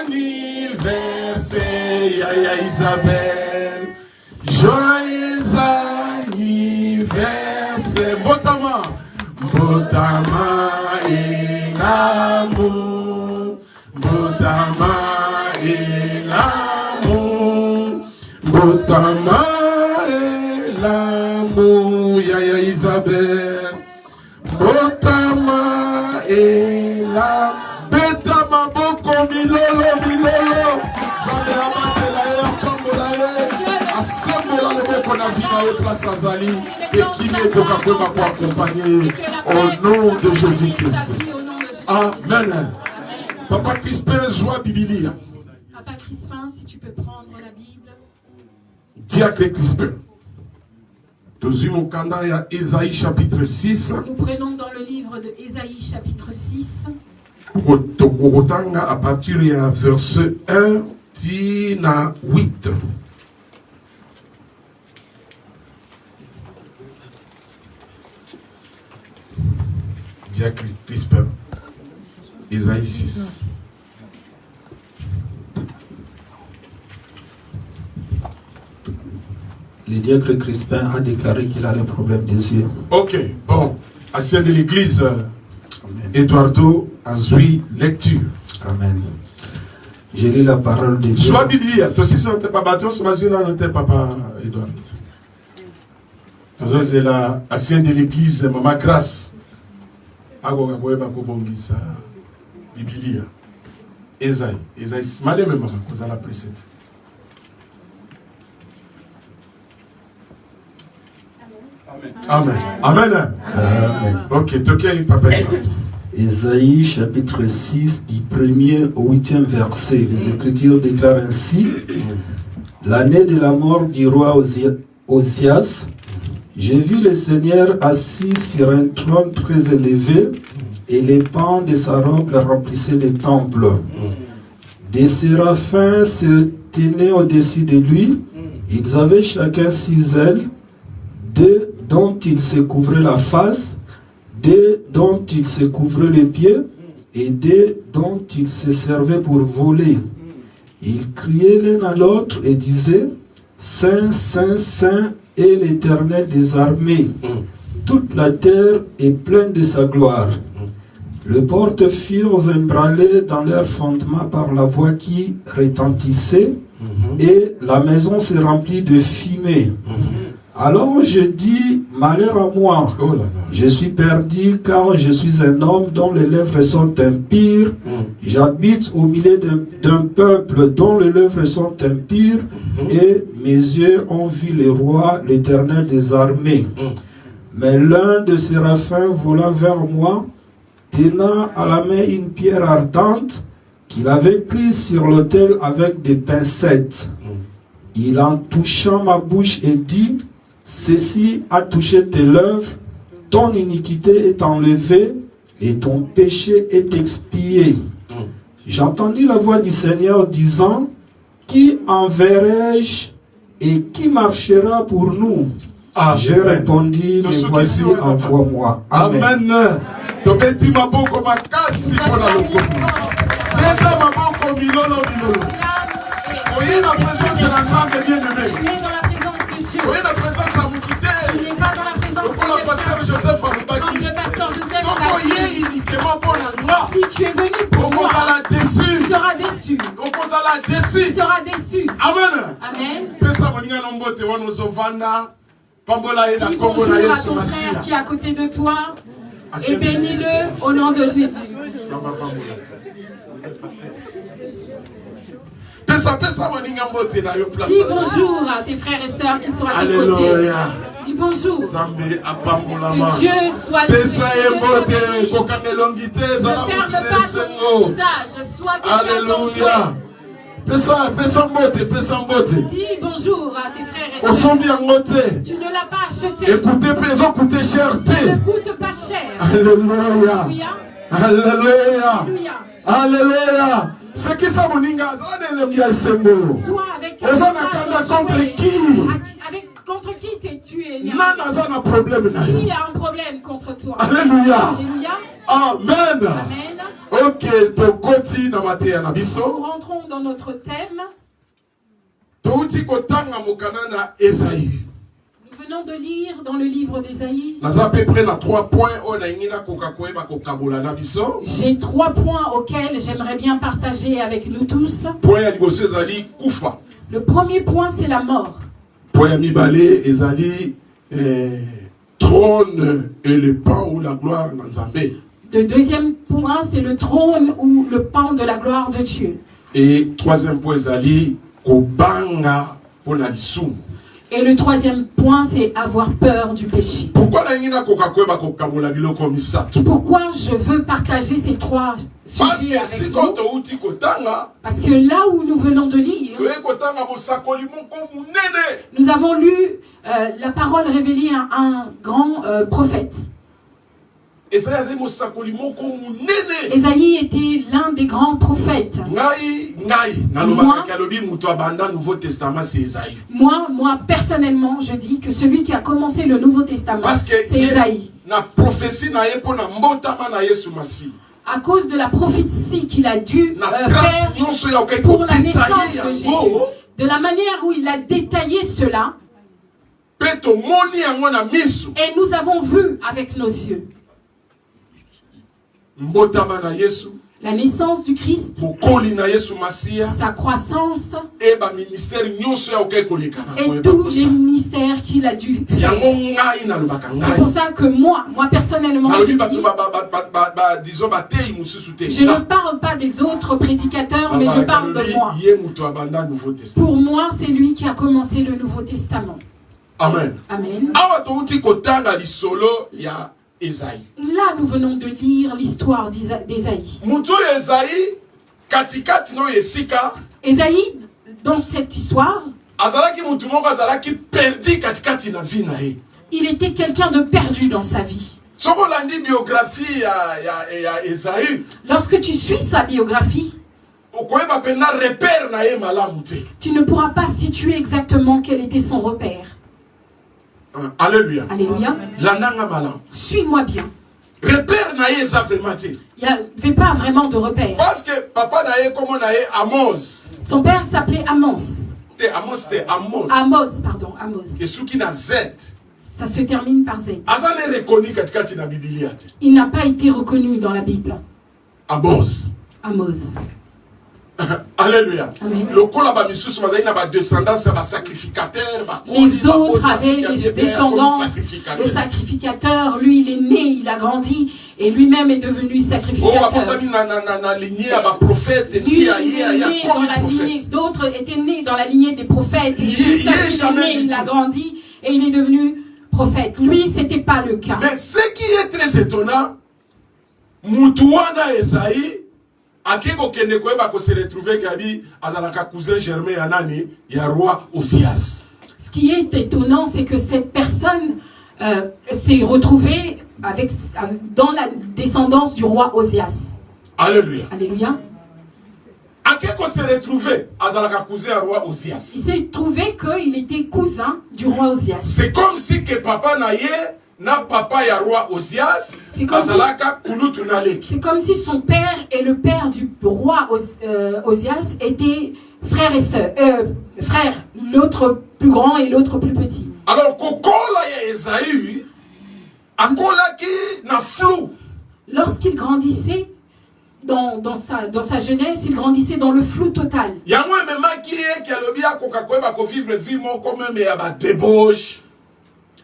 anniversaire, Yaya Isabelle, joyeux anniversaire, Botama, Botama. L'amour, Botama et l'amour, Botama et l'amour, Yaya Isabelle, Botama et la Betama Boko Milolo, Milolo, Zambe Amatela pona vina et place Azali et qui n'est pour accompagner au nom de Jésus-Christ. Amen. Papa Crispin, joie Biblia. Papa Crispin, si tu peux prendre la Bible. Diacre Crispin. Nous prenons Ésaïe chapitre 6. Nous prenons dans le livre de Ésaïe chapitre 6. À partir du verset 1 à 8. Diacre Crispin. Ésaïe 6. Le diacre Crispin a déclaré qu'il a des problèmes des yeux. Ok, bon. Ancien de l'église, Eduardo a joué lecture. Amen. Je lis la parole de Dieu. Soit Biblia, toi aussi, ça ne pas battu, soit papa Eduardo. C'est la ancienne de l'église, Maman Grâce. Agoga Goeba Kobongisa, Biblia. Esaïe, malé même, vous allez apprécier. Amen. Amen. Amen. Ok, toquez papa. Ésaïe chapitre 6 du 1er au 8e verset. Les Écritures déclarent ainsi: l'année de la mort du roi Osias, j'ai vu le Seigneur assis sur un trône très élevé, et les pans de sa robe remplissaient le temple. Des séraphins se tenaient au-dessus de lui. Ils avaient chacun 6 ailes, 2 dont ils se couvraient la face, 2 dont ils se couvraient les pieds, et 2 dont ils se servaient pour voler. Ils criaient l'un à l'autre et disaient: Saint, Saint, Saint est l'Éternel des armées. Toute la terre est pleine de sa gloire. Les portes furent emballées dans leur fondement par la voix qui retentissait, et la maison se remplit de fumée. Alors je dis: malheur à moi, je suis perdu, car je suis un homme dont les lèvres sont impures. J'habite au milieu d'un peuple dont les lèvres sont impures, et mes yeux ont vu le roi, l'Éternel des armées. Mais l'un de ces séraphins vola vers moi, tenant à la main une pierre ardente qu'il avait prise sur l'autel avec des pincettes. Il en touchant ma bouche et dit: ceci a touché tes lèvres, ton iniquité est enlevée et ton péché est expié. J'entendis la voix du Seigneur disant: qui enverrai-je et qui marchera pour nous? J'ai répondu: mais voici, envoie-moi. Amen. Amen. Tobeti maboko makasi pona lokomi. Beta maboko milolo milolo. Oye la présence de l'ensemble bien-aimé. Tu es dans la présence de Dieu. Oye la présence à Tu n'es Moukité. pas dans la présence Pour le pasteur de Joseph Comme Aboubaki. le pasteur Joseph Soko Aboubaki. ye uniquement pour la moi. Si tu es venu pour moi, Okozala tu déçu. seras déçu. Okozala Tu déçu. seras déçu. Amen. Amen. Pesa moninga nombote wana ozovanda. Pambola ye na Dis kombo bonjour na à Yesu ton frère Masia. qui est à côté de toi et bénis-le au nom de Jésus. Samba pambola. Pesa moninga mbote na yo place. Dis bonjour à tes frères et sœurs qui sont à tes côtés. Alléluia. Dis bonjour. Zambe apambolama. Que Dieu soit Pesa que Dieu soit embote béni. kokanelongite Ne zala ferme mokile pas ton sengo. visage. Sois quelqu'un d'enjoué. Alléluia. Pesa mbote. Dis bonjour à tes frères et sœurs. Osombi yangote. Tu ne l'as pas acheté. Écoutez, peso coûte Ça cherté. ne coûte pas cher. Alléluia. Alléluia. Alléluia. Alléluia. C'est qui ça moninga? Ça va de l'emia sengo. Sois avec Oza nakanda contre qui? Contre qui t'es tué? Nana zana problème na yo. Qui a un problème contre toi? Alléluia. Alléluia. Amen. Amen. Ok, tokoti na mateya na Nous biso. rentrons dans notre thème. Touti kotanga mokana na Esaïe. Nous venons de lire dans le livre d'Ésaïe. Naza à peu près na 3 points o na ngina kokakoeba kokabola na biso. J'ai 3 points auxquels j'aimerais bien partager avec nous tous. Point ya liboso ezali kufa. Le premier point, c'est la mort. Point ya mibale ezali trône et le pan ou la gloire na Nzambe. Le deuxième point, c'est le trône ou le pan de la gloire de Dieu. Et troisième point ezali kobanga pona lisumu. Et le troisième point, c'est avoir peur du péché. Pourquoi na kokakweba kokabola biloko misato? Pourquoi je veux partager ces trois Parce sujets que avec si vous? quand outi kotanga, Parce que là où nous venons de lire, toye kotanga bosakoli moko munene. nous avons lu la parole révélée à un grand prophète. Esaïe azali mosakoli moko munene. Ésaïe était l'un des grands prophètes. Ngai nalobaka kalobi muto abanda Nouveau Testament c'est Esaïe. Moi, personnellement, je dis que celui qui a commencé le Nouveau Testament, Parce que c'est Ésaïe. na prophétie na ye pona mbotama na Yesu Masi. À cause de la prophétie qu'il a dû Na grâce faire nyonso ya okai pour la ko naissance détailler de Jésus. yango. De la manière où il a détaillé cela, Pe tomoni yango na miso. et nous avons vu avec nos yeux Mbotama na Yesu. la naissance du Christ, Bokoli na Yesu Masia. sa croissance Et ba ministère nyonso ya okai koleka na et koyeba tous kosa. les ministères qu'il a dû faire. Yango ngai nalobaka C'est pour ngai. ça que moi personnellement, je Nalobi dis, bato disons batei mususu te. je ne parle pas des autres prédicateurs, mais je parle de moi. Ye muto abanda Nouveau Testament. Pour moi, c'est lui qui a commencé le Nouveau Testament. Amen. Amen. Awa touti kotanga lisolo ya Esaïe. Là, nous venons de lire l'histoire d'Ésaïe. Mutu Esaïe katikati no yesika Ésaïe, dans cette histoire, azalaki mutu moko azalaki perdi katikati na vie na ye. il était quelqu'un de perdu dans sa vie. Soko landi biographie ya Esaïe, Lorsque tu suis sa biographie, okoyeba pena repère na ye malamu te. tu ne pourras pas situer exactement quel était son repère. Alléluia. Alléluia. Landanga malamu. Suis-moi bien. Repère na ye eza vraiment te. Il n'y avait pas vraiment de repère. Parce que papa na ye komo na ye Amos. Son père s'appelait Amos. Amos te Amos. Amos. Et suki na Z. Ça se termine par Z. Azane reconnu katikati na Biblia te. Il n'a pas été reconnu dans la Bible. Amos. Amos. Alléluia. Amen. Le kola ba misusu bazali na ba descendance ba sacrificateur ba. Les autres avaient des descendants de sacrificateurs. Lui, il est né, il a grandi et lui-même est devenu Oh, sacrificateur. abotami na lignée ba prophète et Lui, dit il est né dans la lignée, prophète. d'autres étaient nés dans la lignée des prophètes. Et jusqu'à ce qu'il est né, il a grandi et il est devenu prophète. Lui, c'était pas le cas. Mais ce qui est très étonnant, Mutuana Esaïe, akeko kende koyeba ko se retrouver kabi azalaka cousin germain ya nani ya roi Osias. Ce qui est étonnant, c'est que cette personne s'est retrouvée dans la descendance du roi Osias. Alléluia. Alléluia. Akeko se retrouver azalaka cousin ya roi Osias. Il s'est trouvé qu'il était cousin du roi Osias. C'est comme si que papa na ye na papa ya roi Osias azalaka kulutu na leki. C'est comme si son père et le père du roi Osias étaient frères et sœurs. Frères, l'autre plus grand et l'autre plus petit. Alors kokola ya Esaïe akolaki na flou. Lorsqu'il grandissait dans sa jeunesse, il grandissait dans le flou total. Yango ememaki ye ki alobi akoka koyeba ko vivre vie moko meme ya ba débauche.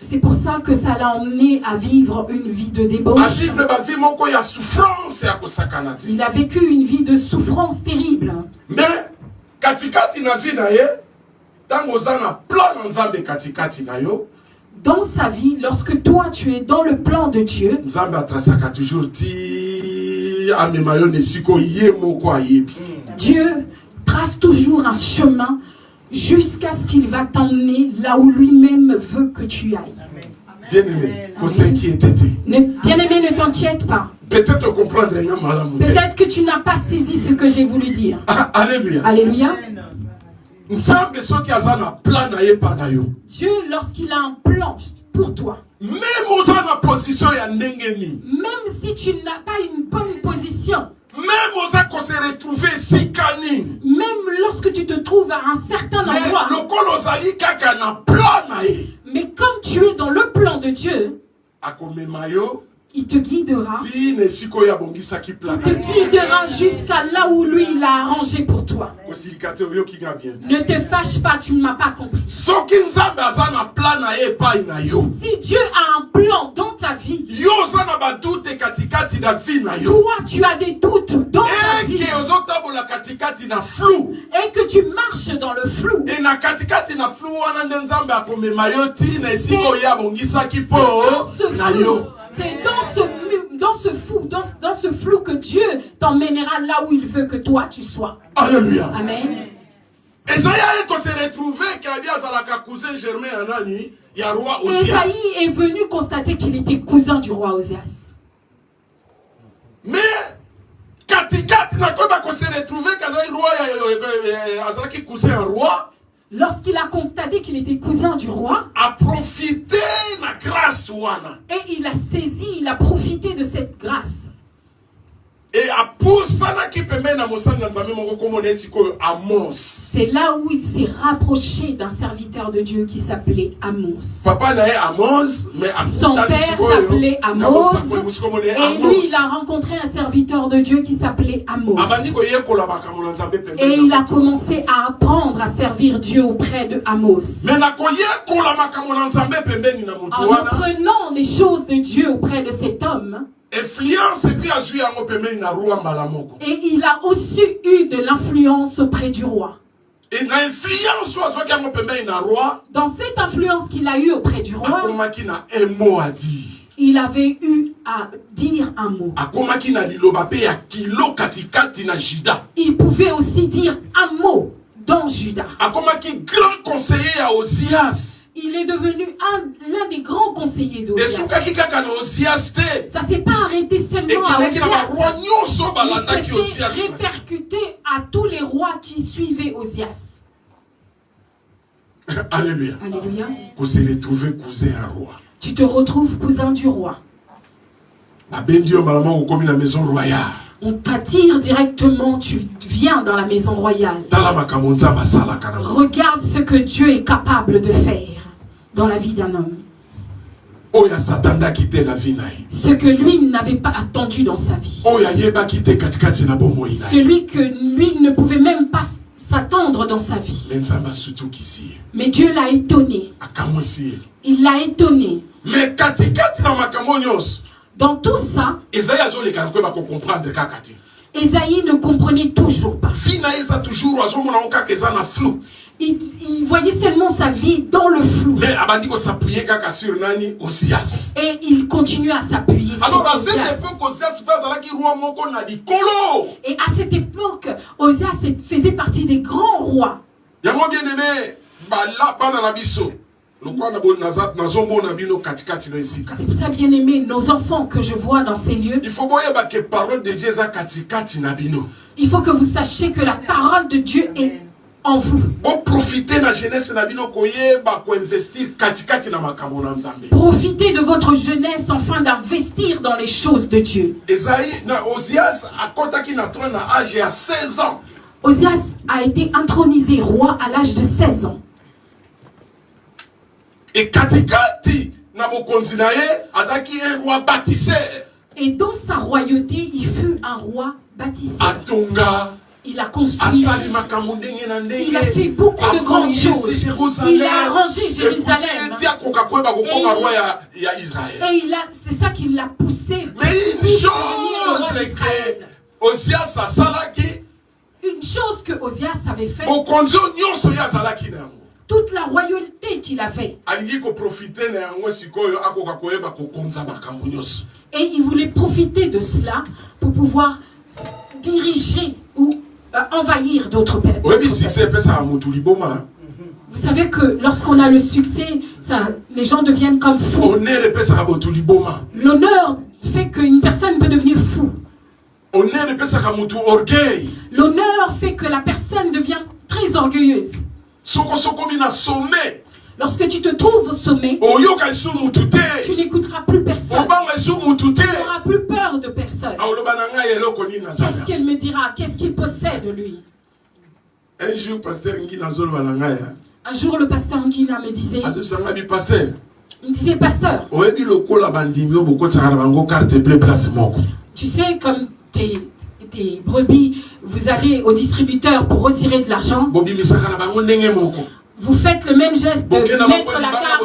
C'est pour ça que ça l'a emmené à vivre une vie de débauche. A vivre ba vie moko ya souffrance ya kosakana te. Il a vécu une vie de souffrance terrible. Mais katikati na vie na ye tango oza na plan na Nzambe katikati na yo. Dans sa vie, lorsque toi tu es dans le plan de Dieu, Nzambe atrasaka toujours ti amema yo nesiko ye moko ayebi. Dieu trace toujours un chemin jusqu'à ce qu'il va t'emmener là où lui-même veut que tu ailles. Bien-aimé, ko s'inquiéter te. Bien-aimé, ne t'inquiète pas. Peut-être comprendre nga malamu te. Peut-être que tu n'as pas saisi ce que j'ai voulu dire. Alléluia. Alléluia. Nzambe soki aza na plan na ye pa na yo. Dieu, lorsqu'il a un plan pour toi, Même oza na position ya ndenge ni. même si tu n'as pas une bonne position, Même oza ko se retrouver sikani. même lorsque tu te trouves à un certain Mais endroit, lokolo ozali kaka na plan na ye. mais comme tu es dans le plan de Dieu, Akomema yo il te guidera. ti nesiko ya bongisaki plan Il na te ye. guidera jusqu'à là où lui il a arrangé pour toi. Osilika te oyoki nga bien te. Ne te fâche pas, tu ne m'as pas compris. Soki Nzambe aza na plan na ye epai na yo. Si Dieu a un plan dans ta vie, Yo oza na badoute katikati Toi, tu as des doutes dans ta vie. Et que tu marches dans le flou. Et na katikati na flou wana nde Nzambe akomema yo ti na esika oyo abongisaki po na yo. C'est dans ce flou que Dieu t'emmènera là où il veut que toi tu sois. Alléluia. Amen. Esaïe ko se retrouver que Abi azalaka cousin germain anani ya roi Osias. Esaïe est venu constater qu'il était cousin du roi Osias. Mais katikati na koba ko se retrouver que roi azalaki cousin un roi. Lorsqu'il a constaté qu'il était cousin du roi, a profité na grâce wana. Et il a saisi, il a profité de cette grâce. Et a poussana ki pembe na mosali na Nzambe moko komona siko Amos. C'est là où il s'est rapproché d'un serviteur de Dieu qui s'appelait Amos. Papa nae Amos, mais son père s'appelait Amos. Et lui, il a rencontré un serviteur de Dieu qui s'appelait Amos. Et il a commencé à apprendre à servir Dieu auprès de Amos. En apprenant les choses de Dieu auprès de cet homme. Et il a aussi eu de l'influence auprès du roi. Et dans cette influence qu'il a eue auprès du roi, il avait eu à dire un mot. Il pouvait aussi dire un mot dans Juda. Grand conseiller à Osias. Il est devenu l'un des grands conseillers d'Osias. Ça ne s'est pas arrêté seulement à Osias. Il s'est répercuté à tous les rois qui suivaient Osias. Alléluia. Alléluia. Pour se retrouver cousin à roi. Tu te retrouves cousin du roi. On t'attire directement, tu viens dans la maison royale. Regarde ce que Dieu est capable de faire dans la vie d'un homme. Ce que lui n'avait pas attendu dans sa vie. Celui que lui ne pouvait même pas s'attendre dans sa vie. Mais Dieu l'a étonné. Il l'a étonné. Mais dans tout ça, Esaïe ne comprenait toujours pas. Il voyait seulement sa vie dans le flou. Et il continuait à s'appuyer sur Osias. Et à cette époque, Osias faisait partie des grands rois. C'est pour ça, bien aimé, nos enfants que je vois dans ces lieux. Il faut que vous sachiez que la parole de Dieu est en vous. Profitez de votre jeunesse afin d'investir dans les choses de Dieu. Osias a été intronisé roi à l'âge de 16 ans. Et dans sa royauté, il fut un roi bâtisseur. Il a construit. Il a fait beaucoup de grandes choses. Il a arrangé Jérusalem. Et c'est ça qui l'a poussé. Mais une chose que Osias avait fait. Toute la royauté qu'il avait. Et il voulait profiter de cela pour pouvoir diriger ou envahir d'autres peuples. Vous savez que lorsqu'on a le succès, les gens deviennent comme fous. L'honneur fait qu'une personne peut devenir fou. L'honneur fait que la personne devient très orgueilleuse. Lorsque tu te trouves au sommet, tu n'écouteras plus personne. Tu n'auras plus peur de personne. Qu'est-ce qu'elle me dira? Qu'est-ce qu'il possède de lui? Un jour, le pasteur Ngina me disait, pasteur, tu sais, comme tes brebis, vous allez au distributeur pour retirer de l'argent. Vous faites le même geste de mettre la carte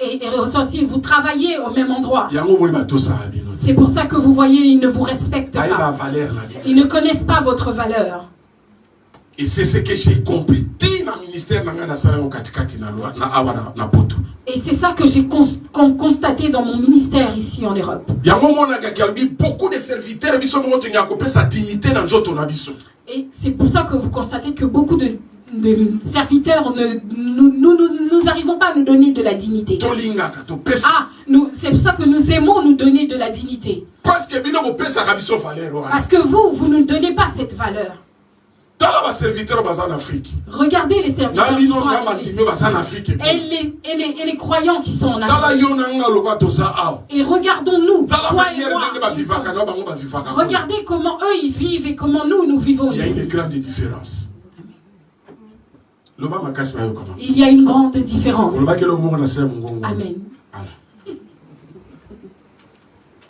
et ressortir. Vous travaillez au même endroit. C'est pour ça que vous voyez, ils ne vous respectent Aïe, pas. valeur na bien. Ils ne connaissent pas votre valeur. Et c'est ce que j'ai compris. Dans le ministère, Et c'est ça que j'ai constaté dans mon ministère ici en Europe. Il y a un moment où beaucoup de serviteurs ont sa dignité dans notre nation. Et c'est pour ça que vous constatez que beaucoup de serviteurs, nous n'arrivons pas à nous donner de la dignité. Ah, c'est pour ça que nous aimons nous donner de la dignité. Parce que vous ne nous donnez pas cette valeur. Regardez les serviteurs qui sont en Afrique. Et les croyants qui sont en Afrique. Et regardons-nous. Regardez comment eux ils vivent et comment nous vivons ici. Il y a une grande différence. Il y a une grande différence. Amen.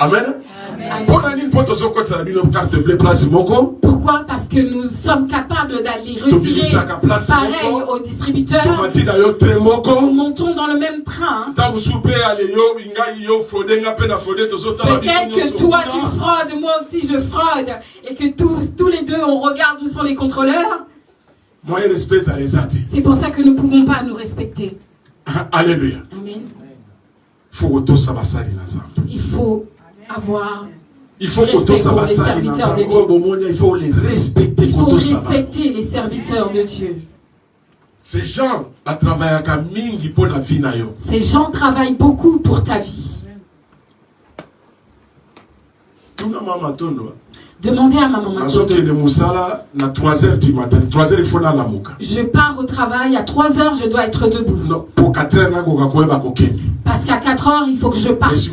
Amen. Pourquoi? Parce que nous sommes capables d'aller retirer pareil au distributeur. Nous montons dans le même train. Peut-être que toi tu fraudes, moi aussi je fraude. Et que tous les deux on regarde où sont les contrôleurs. C'est pour ça que nous ne pouvons pas nous respecter. Alléluia. Amen. Il faut avoir respect pour les serviteurs de Dieu. Il faut les respecter. Il faut respecter les serviteurs de Dieu. Ces gens travaillent beaucoup pour ta vie. Demandez à maman Matondo. À 3h du matin. 3h, il faut la lamuka. Je pars au travail, à 3h, je dois être debout. Non, pour 4h, parce qu'à 4h, il faut que je parte. C'est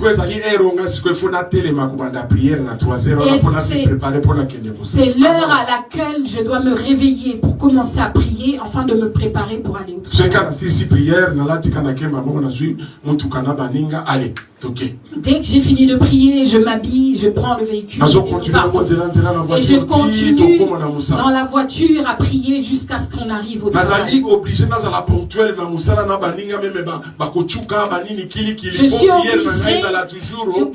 l'heure à laquelle je dois me réveiller pour commencer à prier, afin de me préparer pour aller au travail. Dès que j'ai fini de prier, je m'habille, je prends le véhicule. Et je continue dans la voiture à prier jusqu'à ce qu'on arrive au travail. Je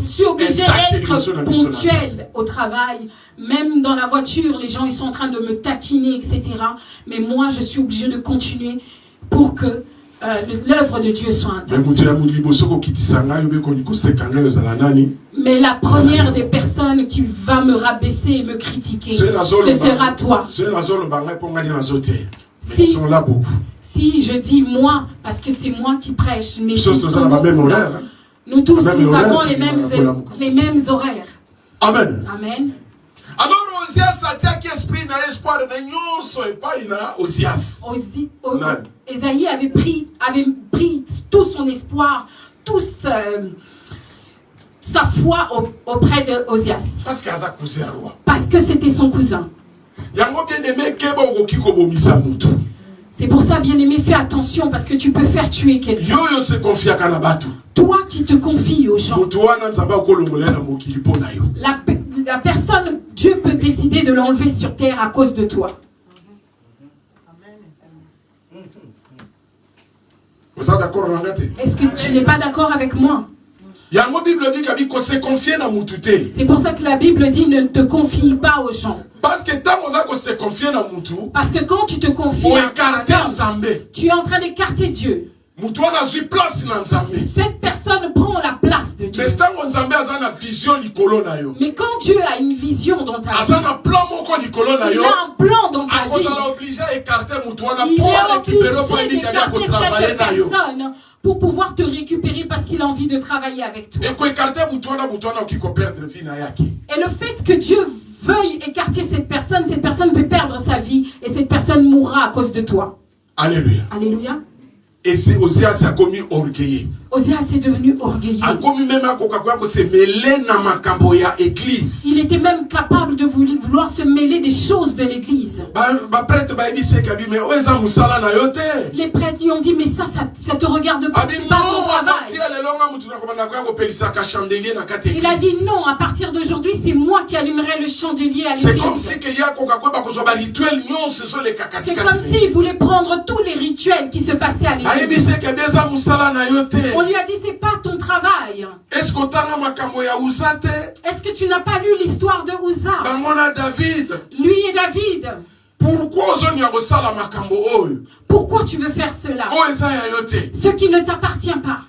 suis obligé d'être ponctuel au travail. Même dans la voiture, les gens ils sont en train de me taquiner, etc. Mais moi, je suis obligé de continuer pour que l'œuvre de Dieu soit intacte. Mais la première des personnes qui va me rabaisser et me critiquer, ce sera toi. Si je dis moi, parce que c'est moi qui prêche, mais nous tous, nous avons les mêmes horaires. Amen. Amen. Alors, Osias a dit esprit n'a espoir Ésaïe avait pris tout son espoir, toute sa foi auprès de Osias. Parce que c'était son cousin. C'est pour ça, bien-aimé, fais attention parce que tu peux faire tuer quelqu'un. Toi qui te confies aux gens. La personne, Dieu peut décider de l'enlever sur terre à cause de toi. Est-ce que tu n'es pas d'accord avec moi? C'est pour ça que la Bible dit ne te confie pas aux gens. Parce que quand tu te confies à Adam, tu es en train d'écarter Dieu. Cette personne prend la place de Dieu. Mais quand Dieu a une vision dans ta vie, il a un plan dans ta vie, il est obligé d'écarter cette personne pour pouvoir te récupérer parce qu'il a envie de travailler avec toi. Et le fait que Dieu veuille écarter cette personne peut perdre sa vie et cette personne mourra à cause de toi. Alléluia. Alléluia. Et c'est Osias a commis orgueilleux. Osias est devenu orgueilleux. Il était même capable de vouloir se mêler des choses de l'église. Les prêtres lui ont dit, mais ça te regarde pas. C'est pas ton travail. Il a dit non, à partir d'aujourd'hui, c'est moi qui allumerai le chandelier à C'est comme l'église. si C'est comme s'il voulait prendre tous les rituels qui se passaient à l'église. On lui a dit, c'est pas ton travail. Est-ce Est-ce que tu n'as pas lu l'histoire de Uza? David. Lui et David. Pourquoi tu veux faire cela? Ce qui ne t'appartient pas.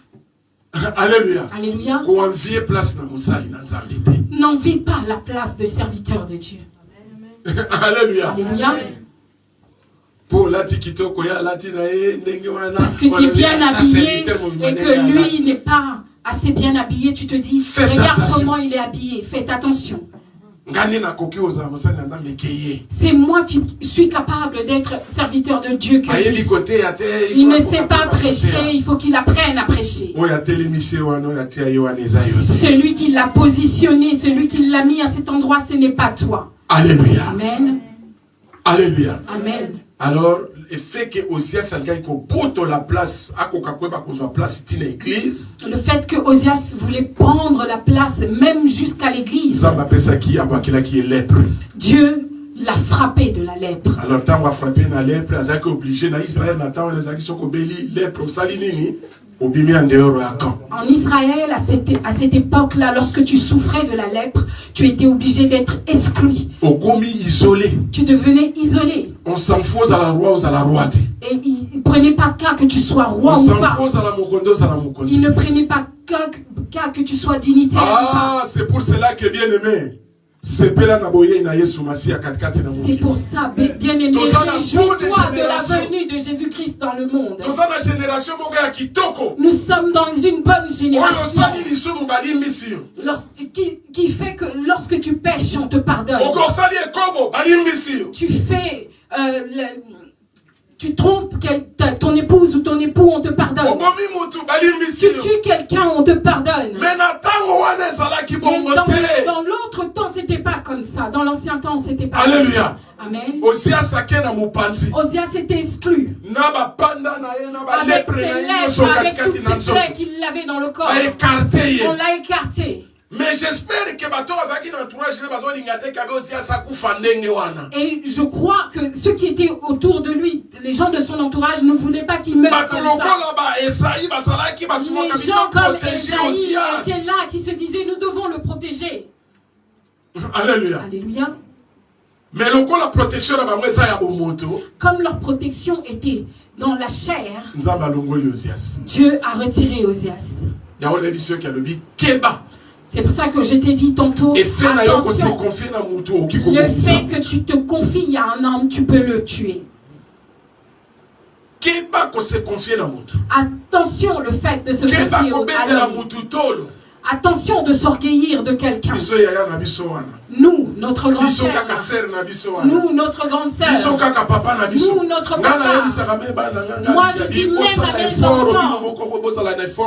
Alléluia. Alléluia. N'envie pas la place de serviteur de Dieu. Alléluia. Alléluia. Parce Parce que tu es bien habillé et que lui n'est pas assez bien habillé, tu te dis, regarde comment il est habillé, faites attention. C'est moi qui suis capable d'être serviteur de Dieu que lui. Il ne sait pas prêcher, il faut qu'il apprenne à prêcher. Celui qui l'a positionné, celui qui l'a mis à cet endroit, ce n'est pas toi. Alléluia. Amen. Alléluia. Amen. Alors, le fait que Osias la place, le fait que Osias voulait prendre la place même jusqu'à l'église, Dieu l'a frappé de la lèpre. Alors, tant qu'on a frappé la lèpre, il a obligé dans Israël, en Israël, à cette époque-là, lorsque tu souffrais de la lèpre, tu étais obligé d'être exclu. Isolé. Tu devenais isolé. On s'enfonce à la roi ou à la roi. Et il ne prenait pas cas que tu sois roi On ou pas. s'enfonce à la mokondos à la mokondos. Il ne prenait pas cas que tu sois dignitaire ou Ah, pas. c'est pour cela que bien aimé. C'est pour ça, bien-aimé, réjouis-toi de la venue de Jésus-Christ dans le monde. Nous sommes dans une bonne génération qui fait que lorsque tu pêches, on te pardonne. Tu fais... tu trompes ton épouse ou ton époux, on te pardonne. Tu tues quelqu'un, on te pardonne. Mais dans l'autre temps, c'était pas comme ça. Dans l'ancien temps, c'était pas Alléluia. comme ça. Amen. Osias était exclu. Avec ses lèvres, avec toutes ses plaies qu'il avait dans le corps. On l'a écarté. Mais j'espère que et je crois que ceux qui étaient autour de lui, les gens de son entourage, ne voulaient pas qu'il meure comme ça. Les gens comme Esaïe étaient là, qui se disaient, nous devons le protéger. Alléluia. Alléluia. Mais la protection, comme leur protection était dans la chair, Dieu a retiré Osias. C'est pour ça que je t'ai dit tantôt, attention, le fait que tu te confies à un homme, tu peux le tuer. Attention, le fait de se confier à l'homme. Attention de s'orgueillir de quelqu'un. Nous, notre grande sœur. Nous, notre grande sœur. Nous, notre papa. Moi, je dis même à mes enfants,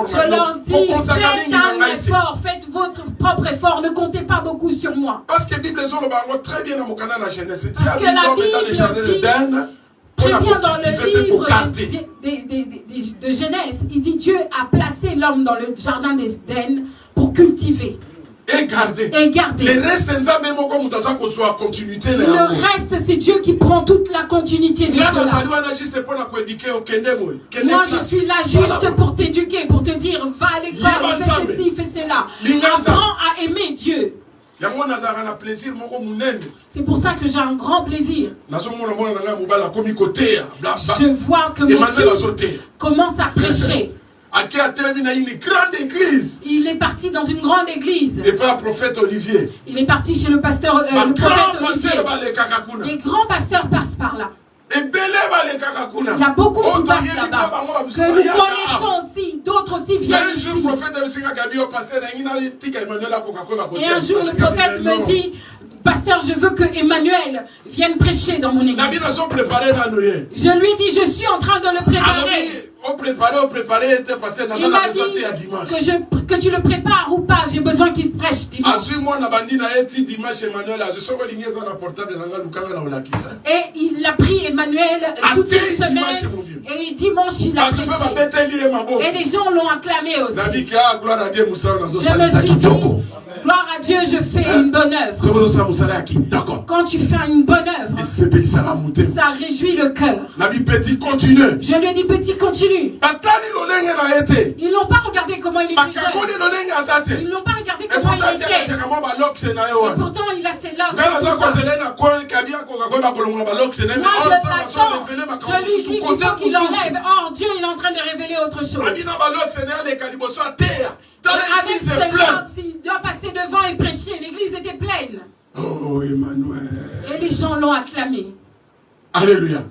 je leur dis, faites un effort, faites votre propre effort, ne comptez pas beaucoup sur moi. Parce que la Bible dit très bien dans le livre de Genèse, il dit Dieu a placé l'homme dans le jardin d'Éden pour cultiver. Et garder. Le reste, c'est Dieu qui prend toute la continuité de cela. Moi, je suis là juste pour t'éduquer, pour te dire, va à l'école, fais ceci, fais cela. Apprends à aimer Dieu. C'est pour ça que j'ai un grand plaisir. Je vois que mon fils commence à prêcher. Il est parti dans une grande église. Et pas prophète Olivier. Il est parti chez le pasteur le prophète Olivier. Les grands pasteurs passent par là. Il y a beaucoup qui passent là-bas. Que nous connaissons aussi, d'autres aussi viennent ici. Et un jour le prophète me dit, Pasteur, je veux que Emmanuel vienne prêcher dans mon église. Nabi n'a pas préparé dans nous. Je lui dis, je suis en train de le préparer. On préparait, pasteur, dans Il m'a la maison dit à dimanche. que tu le prépares ou pas, j'ai besoin qu'il prêche dimanche. Azui-moi, Nabandi, na eti dimanche, Emmanuel, je suis en ligne dans la portable, dans la Lukanga, dans la Kissa. Et il a pris Emmanuel toute une semaine. Et dimanche, il a prêché. Et les gens l'ont acclamé aussi. Je me suis dit, gloire à Dieu, je fais une bonne œuvre. Quand tu fais une bonne œuvre, ça réjouit le cœur. Je lui ai dit, petit, continue. Ils n'ont pas regardé comment il était jeune. Ils n'ont pas regardé comment il était. Et pourtant, il a ses locks. Moi, je l'attends. Je lui dis qu'il faut qu'il enlève. Oh, Dieu, il est en train de révéler autre chose. Avec ses locks, il doit passer devant et prêcher. L'église était pleine. Oh, Emmanuel. Et les gens l'ont acclamé. Alléluia.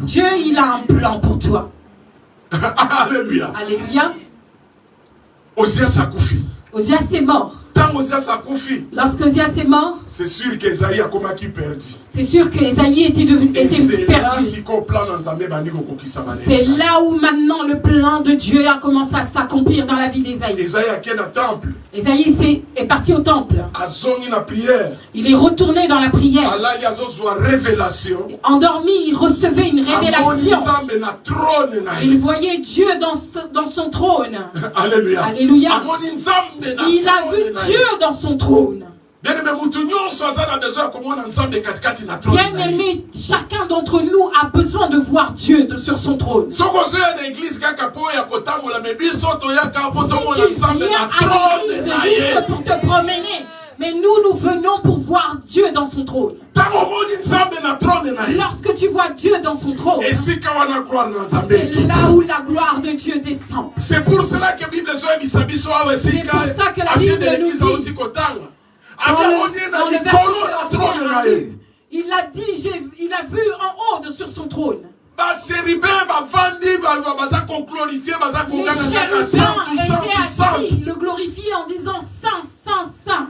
Dieu, il a un plan pour toi. Alléluia. Alléluia. Osias est mort. Lorsque Osias est mort, c'est sûr qu'Esaïe a perdu. C'est sûr qu'Esaïe était perdu. C'est là où maintenant le plan de Dieu a commencé à s'accomplir dans la vie d'Esaïe. Esaïe est parti au temple. Il est retourné dans la prière. Endormi, il recevait une révélation. Il voyait Dieu dans son trône. Alléluia. Alléluia. Il a vu Dieu dans son trône. Bien aimé, chacun d'entre nous a besoin de voir Dieu sur son trône. Si tu viens à l'église juste pour te promener, mais nous venons pour voir Dieu dans son trône. Lorsque tu vois Dieu dans son trône, c'est là où la gloire de Dieu descend. C'est pour cela que la Bible nous dit dans le verset, il a dit, il a vu en haut sur son trône. Les chérubins le glorifient en disant Saint, Saint, Saint.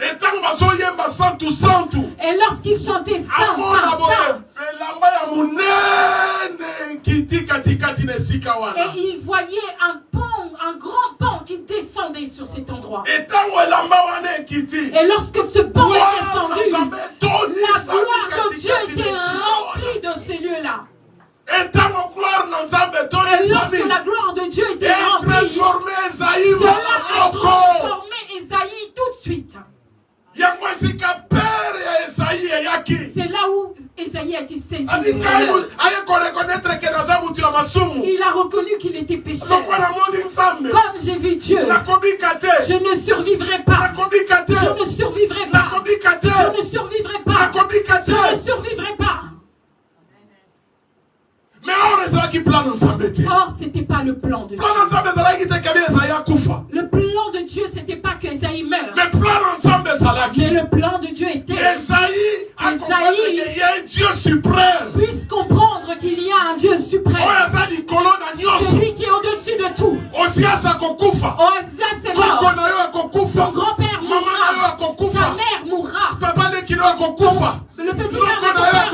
Et lorsqu'il chantait Saint, Saint, Saint, et il voyait un grand pont qui descendait sur cet endroit. Et lorsque ce pont est descendu, la gloire de Dieu était remplie de ces lieux-là. Et lorsque la gloire de Dieu était remplie, cela a transformé Esaïe tout de suite. C'est là où Esaïe a été saisi. Il a reconnu qu'il était pécheur. Comme j'ai vu Dieu, je ne survivrai pas. Je ne survivrai pas. Je ne survivrai pas. Je ne survivrai pas. Or, ce n'était pas le plan de Dieu. Le plan de Dieu, ce n'était pas qu'Esaïe meure. Mais le plan de Dieu était Esaïe puisse comprendre qu'il y a un Dieu suprême. Celui qui est au-dessus de tout. Osias est mort. Son grand-père mourra. Sa mère mourra. Le petit frère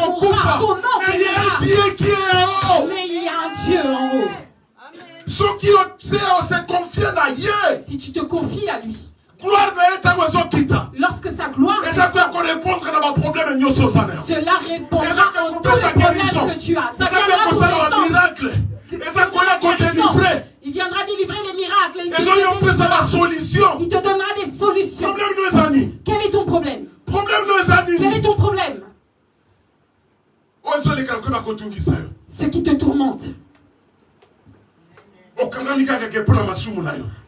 mourra. Ton oncle mourra. Mais il y a un Dieu en haut. Si tu te confies à lui, lorsque sa gloire descend, cela répondra aux tous les problèmes que tu as. Ça il viendra délivrer les miracles. Il te donnera des solutions. Quel est ton problème? Quel est ton problème? Ce qui te tourmente.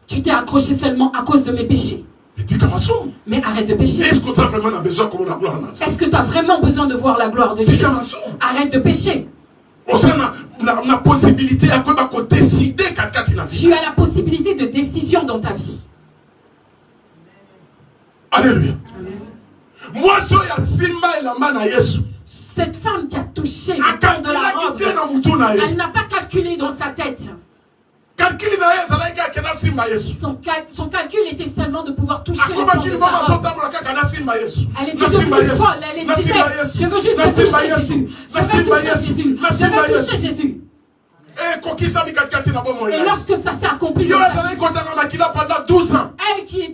Tu t'es accroché seulement à cause de mes péchés. Mais arrête de pécher. Est-ce que tu as vraiment besoin de voir la gloire de Dieu? Arrête de pécher. Tu as la possibilité de décision dans ta vie. Alléluia. Cette femme qui a touché le bord de la robe, elle n'a pas calculé dans sa tête. calcul na ye ezalaki kaka na simba Yesu. Son calcul était seulement de pouvoir toucher le Akoma pan de kili sa mama robe. azotambola kaka na simba Yesu. Elle était Na simba devenue Yesu. folle. Elle Na disait, simba Yesu. je veux juste Na toucher simba Jésus. Yesu. Je Na veux simba toucher Yesu. Jésus. Na Je simba veux toucher Yesu. Jésus. Et kokisami katikati na bomoi na Et ye. lorsque ça s'est accompli, Yo ezalaki kotanga makila pendant 12 ans. elle qui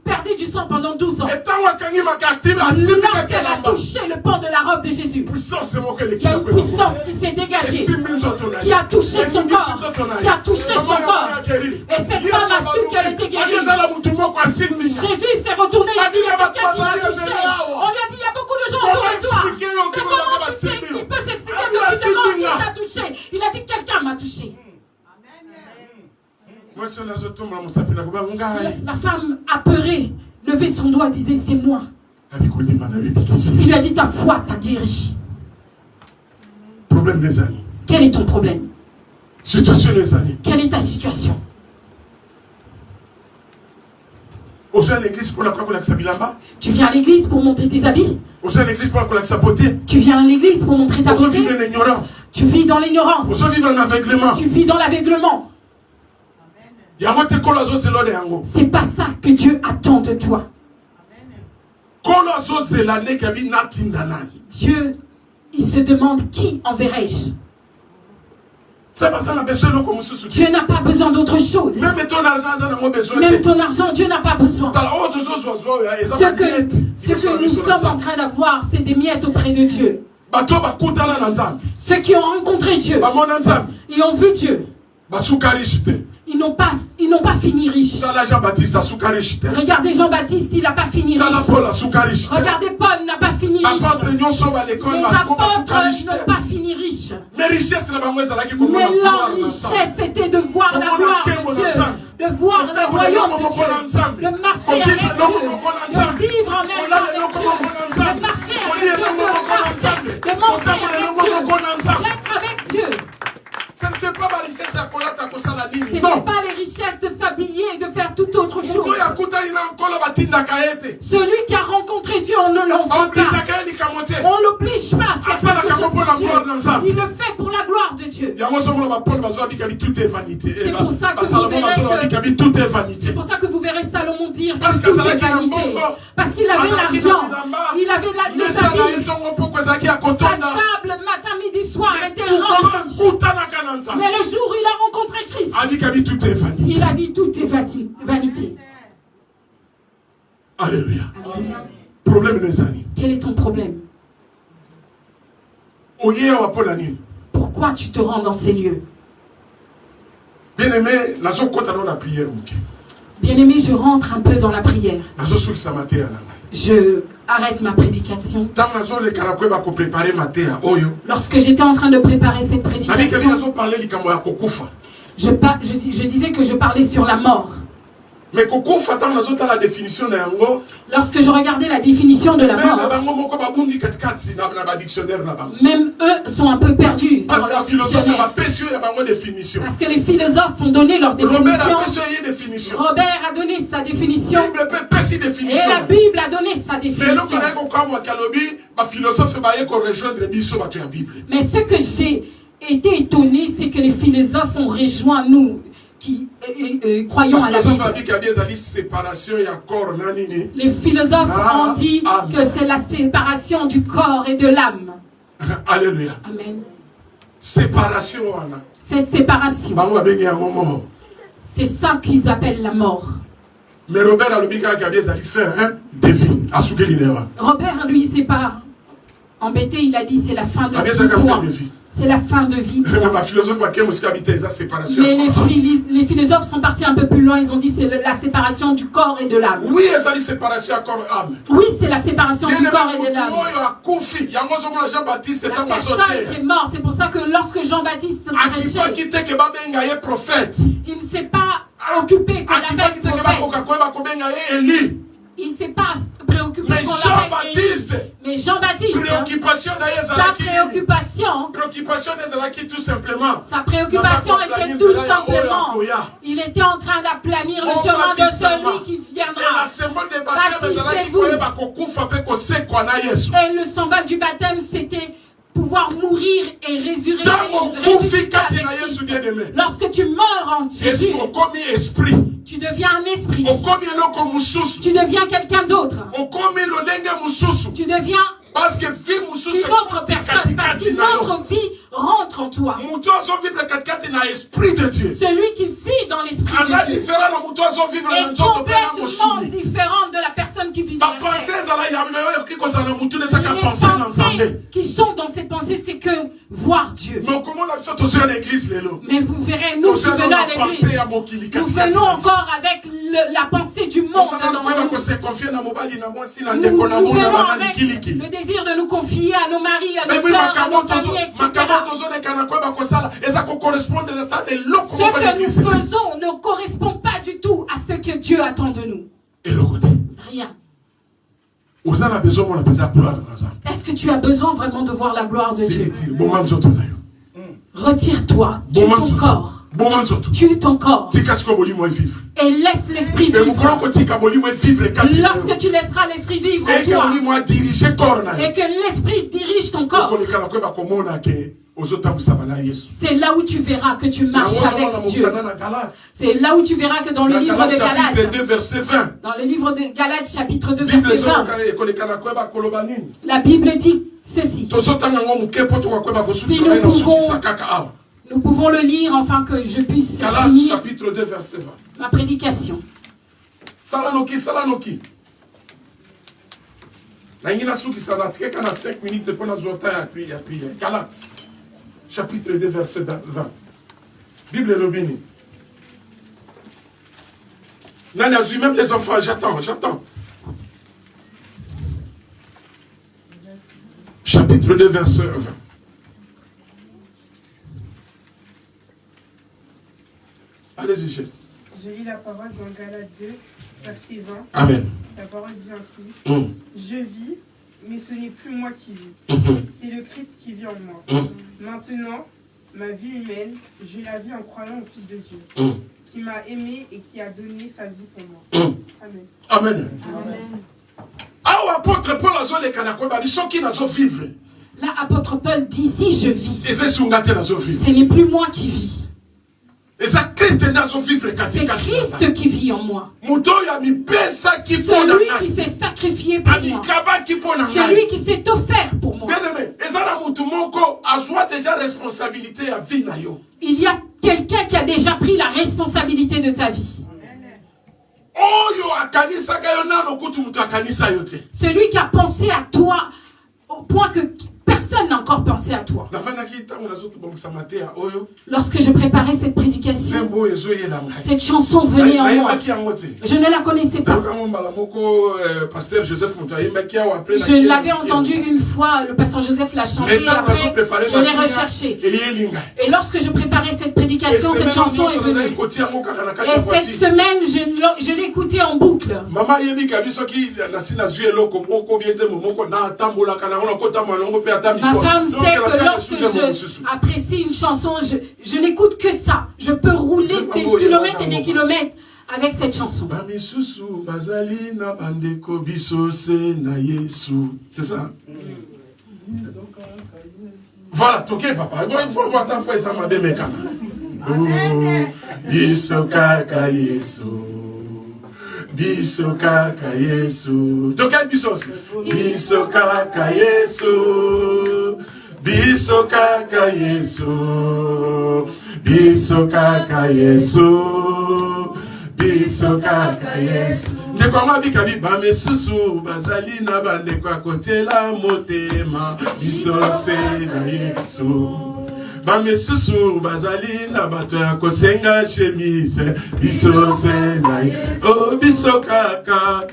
perdait du sang pendant 12 ans, Etango akangi makatimi asimbi kaka lorsqu'elle a elamba. touché le pan de la robe de Jésus, Puissance moko il y a elekila une kweba. puissance qui s'est dégagée, Esimbi nzoto na ye. qui a touché son Elingi corps, nzoto na ye. qui a touché son Mama ya corps. mwana akeri. Et cette femme a su qu'elle était guérie. Ali ezala mutu moko asimbi nga. Jésus s'est retourné, il a dit, il y a quelqu'un qui m'a touché. On lui a dit, il y a beaucoup de gens autour de toi. Mais comment tu peux s'expliquer que tu demandes qui t'a touché? Il a dit, quelqu'un m'a touché. Moi si on a zotombola mosapi na koba ngai. La femme apeurée levait son doigt et disait, c'est moi. Abikondima na bikisi. Il lui a dit, ta foi t'a guéri. Problème les amis. Quel est ton problème? Situation les amis. Quelle est ta situation? Au sein de l'église pour la quoi kolakisa bilamba. Tu viens à l'église pour montrer tes habits? Au sein de l'église pour la kolakisa beauté. Tu viens à l'église pour montrer ta Vous beauté? vivez l'ignorance. Tu vis dans l'ignorance. Vous vivez en aveuglement. Tu vis dans l'aveuglement. Yango te kolo azozela de yango. C'est pas ça que Dieu attend de toi. Kolo azozela neke abi natinda nani. Dieu, il se demande qui enverrai-je? Ça va ça na besoin de comme sous. Dieu n'a pas besoin d'autre chose. Même ton argent dans mon besoin. Même ton argent, Dieu n'a pas besoin. Ce que nous sommes en train d'avoir, c'est des miettes auprès de Dieu. Ceux qui ont rencontré Dieu, ils ont vu Dieu. Ils n'ont pas fini riches. Regardez Jean-Baptiste, il n'a pas fini riche. Regardez Paul, n'a pas fini riche. Les apôtres n'ont pas fini riches. Mais leur richesse était de voir la gloire de Dieu, de voir le royaume de Dieu, de marcher avec Dieu, de vivre en même temps avec Dieu, de marcher avec Dieu, de manger avec Dieu, d'être avec Dieu. Ce n'était pas ma richesse à Kolata Kosala Nini. Ce n'est pas les richesses de s'habiller et de faire toute autre chose. Celui qui a rencontré Dieu, on ne l'envoie pas. On ne l'oblige pas à faire quelque chose pour Dieu. Il le fait pour la gloire de Dieu. C'est pour ça que vous verrez Salomon dire que tout est vanité. Parce qu'il avait l'argent, il avait les habits. Sa table matin, midi, soir était remplie. Mais le jour où il a rencontré Christ, il a dit tout est vanité. Alléluia. Alléluia. Problème des amis. Quel est ton problème? Pourquoi tu te rends dans ces lieux? Bien-aimé, nazo kota na prière muke. Bien-aimé, je rentre un peu dans la prière. Nazo soki sa matéa na. Je arrête ma prédication. Tant nazo le karakwe ba ko préparer matéa oyo. Lorsque j'étais en train de préparer cette prédication, je disais que je parlais sur la mort. Mais la définition de yango. Lorsque je regardais la définition de la mort, même eux sont un peu perdus. Parce que les philosophes ont donné leur définition. Robert a donné sa définition. Et la Bible a donné sa définition. Mais ce que j'ai été étonné, c'est que les philosophes ont rejoint nous qui croyons à la Bible. Les philosophes ont dit que c'est la séparation du corps et de l'âme. Alléluia. Amen. Séparation. Cette séparation, c'est ça qu'ils appellent la mort. Mais Robert a fait un défi. Robert, lui, s'est pas embêté, il a dit c'est la fin de vie. C'est la fin de vie. Mais les philosophes sont partis un peu plus loin. Ils ont dit c'est la séparation du corps et de l'âme. Oui, c'est la séparation corps-âme. Oui, c'est la séparation du corps et de l'âme. La personne qui est mort, c'est pour ça que lorsque Jean-Baptiste prêchait, il ne s'est pas occupé qu'on l'appelle prophète. Il ne s'est pas préoccupé qu'on l'appelle Élie. Mais Jean-Baptiste, sa préoccupation était tout simplement, il était en train d'aplanir le chemin de celui qui viendra. Baptisez-vous. Et le symbole du baptême, c'était pouvoir mourir et résurrecter. Lorsque tu meurs en Jésus, tu deviens un esprit. Tu deviens quelqu'un d'autre. Tu deviens une autre personne, parce qu'une autre vie rentre en toi. Celui qui vit dans l'esprit de Dieu est complètement différent de la personne qui vit dans la chair. Les pensées qui sont dans ces pensées, c'est que voir Dieu. Mais vous verrez, nous qui venons à l'église, nous venons encore avec la pensée du monde dans nous. Nous venons avec le désir de nous confier à nos maris, à nos soeurs, à nos amis, etc. Ce que nous faisons ne correspond pas du tout à ce que Dieu attend de nous. Rien. Est-ce que tu as besoin vraiment de voir la gloire de Dieu? Retire-toi, tue ton corps. Tue ton corps. Et laisse l'esprit vivre. Lorsque tu laisseras l'esprit vivre en toi, et que l'esprit dirige ton corps, c'est là où tu verras que tu marches avec Dieu. C'est là où tu verras que dans le livre de Galates, dans le livre de Galates chapitre 2 verset 20, la Bible dit ceci. Si nous pouvons le lire afin que je puisse finir chapitre 2 verset 20. ma prédication. Salanoki. Nangina suki salati kana 5 minutes pour nous autant à prier. Galates chapitre 2 verset 20. Bible le béni. Nani a vu même les enfants, j'attends. Chapitre 2 verset 20. Allez-y, chérie. Je lis la parole dans Galates 2, verset 20. Amen. La parole dit ainsi. Mm. Je vis, mais ce n'est plus moi qui vis. C'est le Christ qui vit en moi. Maintenant, ma vie humaine, je la vis en croyant au Fils de Dieu, qui m'a aimé et qui a donné sa vie pour moi. Amen. Amen. Ah, apôtre Paul a zoé les Kanakoba, ils sont qui n'a vivre. Là, apôtre Paul dit, si je vis, Et c'est ce n'est plus moi qui vis. C'est Christ qui vit en moi. Celui qui s'est sacrifié pour moi. Celui qui s'est offert pour moi. Il y a quelqu'un qui a déjà pris la responsabilité de ta vie. Celui qui a pensé à toi au point que personne n'a encore pensé à toi. Lorsque je préparais cette prédication, cette chanson venait en moi. Je ne la connaissais pas. Je l'avais entendue une fois, le pasteur Joseph l'a chantée, après je l'ai recherchée. Et lorsque je préparais cette prédication, cette chanson est venue. Et cette semaine, je l'écoutais en boucle. Ma femme sait que lorsque j'apprécie une chanson, je n'écoute que ça. Je peux rouler des kilomètres et des kilomètres avec cette chanson. C'est ça? Voilà, ok papa. Il faut voir ta foi, ça m'a bien Biso kaka Yesu. Toquez biso. Biso kaka Yesu. Biso kaka Yesu. Biso kaka Yesu. Biso kaka Yesu. Ndekoma bikabi bame susu bazali na bande kwa kotela motema. Biso se na Yesu. Bame susu bazali na bato ya kosenga chemise. Biso se na Yesu. Oh biso kaka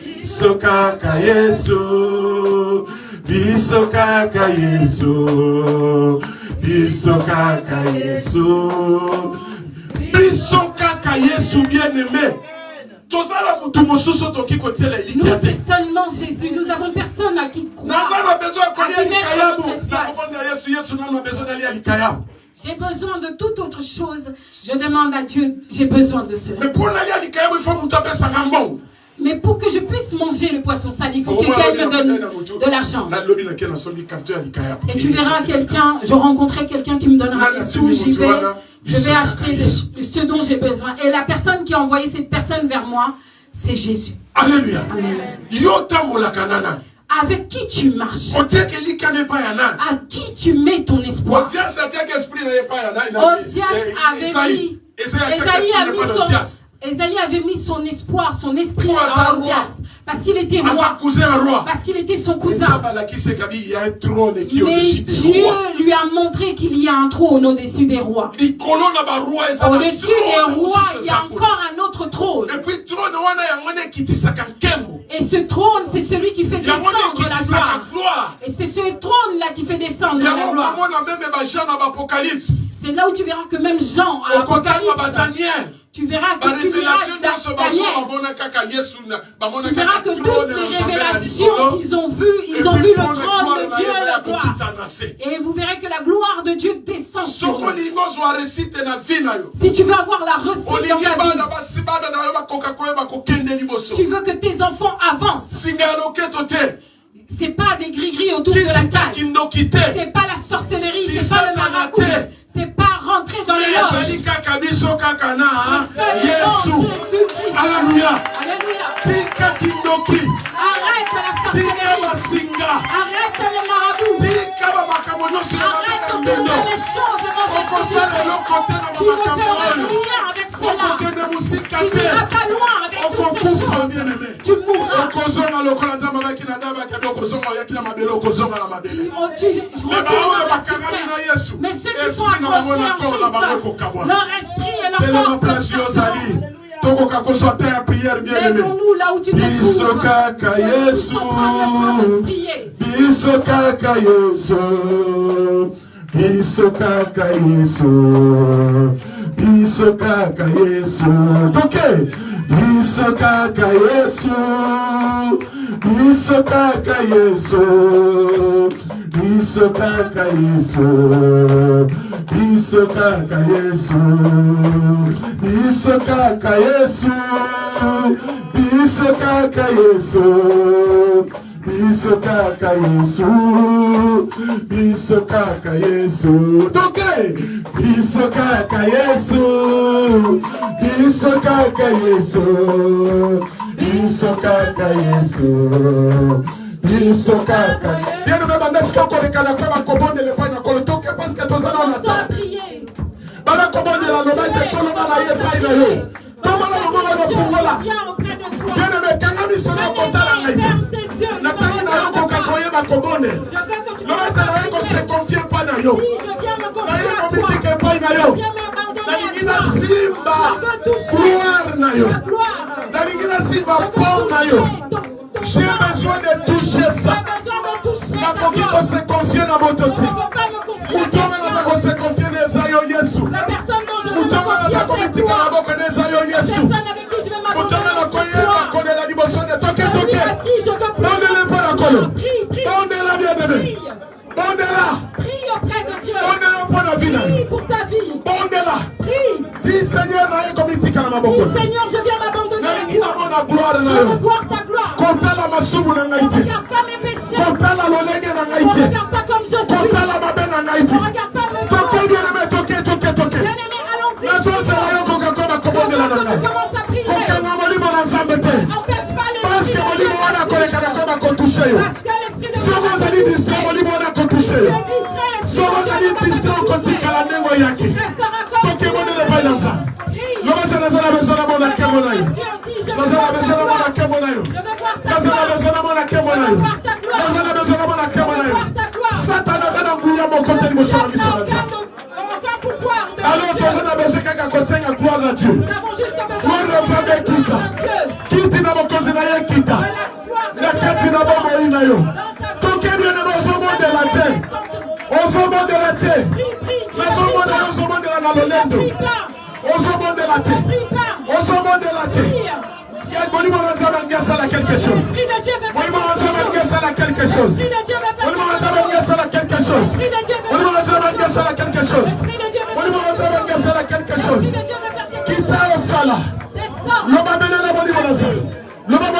Yesu. Biso kaka Yesu. Biso kaka Yesu. Biso kaka Yesu bien-aimé. Nous, c'est seulement Jésus. Nous avons personne à qui croire. J'ai besoin de toute autre chose. Je demande à Dieu, j'ai besoin de cela. Mais pour que je puisse manger le poisson sale, il faut que quelqu'un me donne de l'argent. Et tu verras quelqu'un, je rencontrais quelqu'un qui me donnera des sous, je vais acheter ce dont j'ai besoin. Et la personne qui a envoyé cette personne vers moi, c'est Jésus. Alléluia. Amen. Avec qui tu marches? À qui tu mets ton espoir? Osias avait mis, Esaïe avait mis son espoir, son esprit à Osias. Parce qu'il était roi. Parce qu'il était son cousin. Mais Dieu lui a montré qu'il y a un trône au-dessus des rois. Au-dessus des rois, il y a encore un autre trône. Et ce trône, c'est celui qui fait descendre la gloire. Et c'est ce trône-là qui fait descendre la gloire. C'est là où tu verras que même Jean, à Apocalypse, tu verras que Daniel, tu verras que toutes les révélations qu'ils ont vues, ils ont vu le trône de Dieu et la gloire. Et vous verrez que la gloire de Dieu descend sur nous. Si tu veux avoir la recette dans ta vie, tu veux que tes enfants avancent. C'est pas des gris-gris autour de la table. C'est pas la sorcellerie, c'est pas le marabout. C'est pas rentrer dans les loges. Alléluia. Arrête la sorcellerie. Arrête les marabouts. Arrête de tourner les choses et tu veux faire rien avec cela. Tu n'iras pas loin avec toutes ces choses. Tu mourras. Mais ceux qui sont accrochés en Christ, leur esprit et leur force. Lèvons-nous là où tu te trouves. J'ai besoin de toucher ça. La coquille se confie dans mon toti. Mouton va se confier dans Zayo Yesu. Mouton va communiquer dans la boca de Zayo Yesu. Mouton va connaître la dimension de toque. Donnez-le pour la colonne. Donnez-la bien aimé. Donnez-la. Prie auprès de Dieu. Donnez-la pour la vie. Prie pour ta vie. Donnez-la. Prie. Dis Seigneur, Dis Seigneur, je viens m'abandonner à toi. Je veux voir ta gloire. Ne regarde pas mes péchés. Ne regarde pas comme je suis. Ne regarde pas mes paroles. Bien-aimé, allons-y. Je commence à prier. Empêche pas le parce que l'esprit de alors tu as besoin de kosenga gloire à Dieu. Gloire à Dieu. Kiti na bokozi na ye kita. Na kati na bomo ina yo. Toke bien na zomo de la terre. Ozomo de la terre. Na zomo na zomo de la lolendo. Ozomo de la terre. Ozomo de la terre. Il y a Bolimo Manzaba Ngasala quelque chose. Bolimo Manzaba Ngasala quelque chose. Bolimo Manzaba Ngasala quelque chose. Bolimo Manzaba Ngasala quelque chose. Bolimo Manzaba Ngasala quelque chose. Kita Osala. Loba Benela Bolimo Manzaba. Loba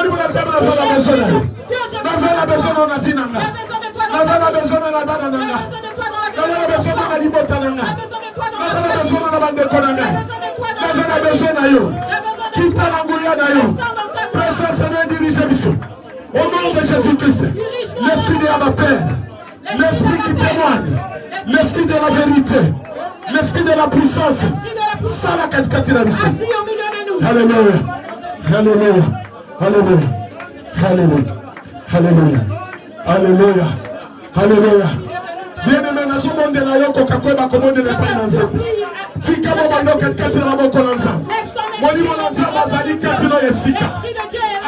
Nazala besoin de yo. Dieu, j'ai Nazala besoin de la vie nanga. besoin de toi dans Nazala besoin de la bana J'ai nanga. besoin de toi dans la Nazala besoin de la libota nanga. J'ai besoin de toi dans Nazala la besoin de la bande de konanga. J'ai besoin de toi dans Nazala besoin de yo. J'ai besoin de Quitte la nguya na yo. Présence Seigneur dirige Bissou. Au nom de Jésus-Christ. L'esprit de Abba Père. L'esprit qui témoigne. L'esprit de la vérité. L'esprit de la puissance. Sala katikati na Bissou. Assis au milieu de nous. Alléluia. Alléluia. Alléluia. Alléluia. Alléluia. Alléluia. Alléluia. Bien-aimé, nazo monde na yo kokakweba komonde na pai na nzambe. Tika mama yo katikati na maboko na nzambe. Molimo na nzambe azali kati na yesika.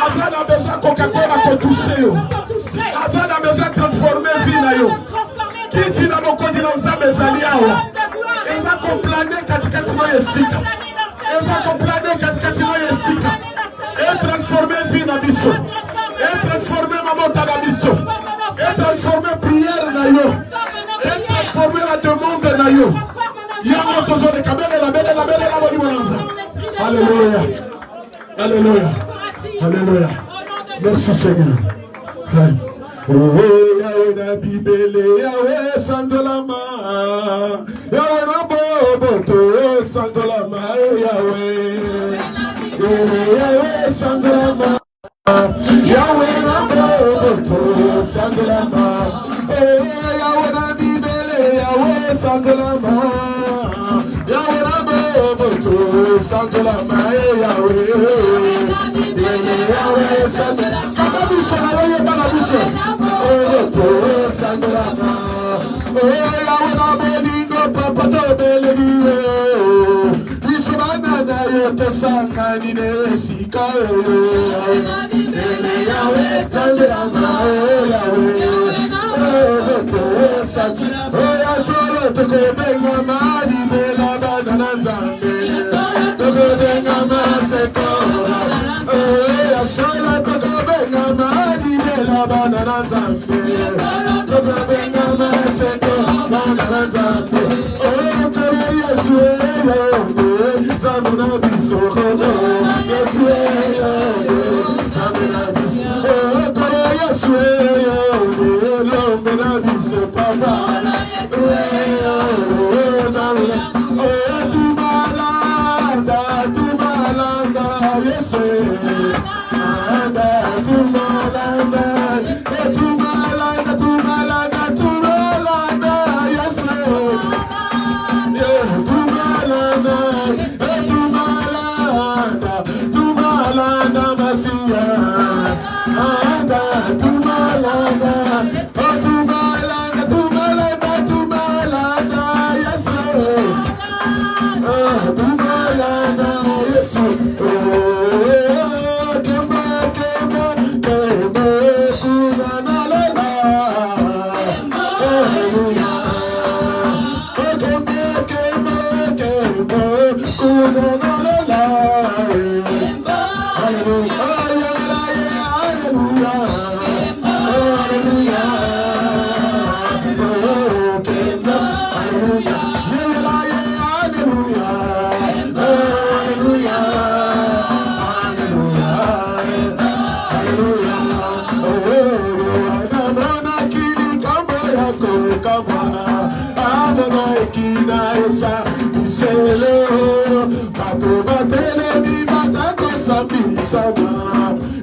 Azana besoin kokakweba kotouche yo. Azana besoin transformer vie na yo. Kiti na bokondi na nzambe ezali awa. Eza komplane katikati na yesika. Eza komplane katikati na yesika. Et transformer vie na biso. Et transformer mabota na biso. Et transformer prière na yo. Et transformer la demande na yo. Yango tozo de kabele la belle la boni monanza. Alléluia. Alléluia. Alléluia. Merci Seigneur. Aïe. Oh Yahweh na bibele Yahweh sandolama. Yahweh na boboto sandolama Yahweh. Yahweh sandolama. Yahweh na boboto sandolama. Yahweh na bibele Yahweh sandolama. Yahweh na boboto sandolama Yahweh. Yahweh sandolama. Kama biso na yo bana biso. Boboto sandolama. Yahweh na bolingo papa to belegi. Tosangani ne sika Yahweh sandolama Yahweh Oya solo toko benga mali bela bana nzambe toko benga maseko Oya solo toko benga mali bela bana nzambe toko benga maseko bana nzambe Oya kore Yesu Zamuna biso Yesu Zamuna biso Kore Yesu Lomena biso Papa Tumalanda Tumalanda Yesu Tumalanda Tumalanda Tumalanda Tumalanda Yesu Tumalanda Tumalanda Masia Anda Tumalanda Tumalanda Tumalanda Tumalanda Yesu Tumalanda Yesu Kemba Kemba Kemba Kunana Lala Hallelujah Kemba Kemba Kemba Kunana Lala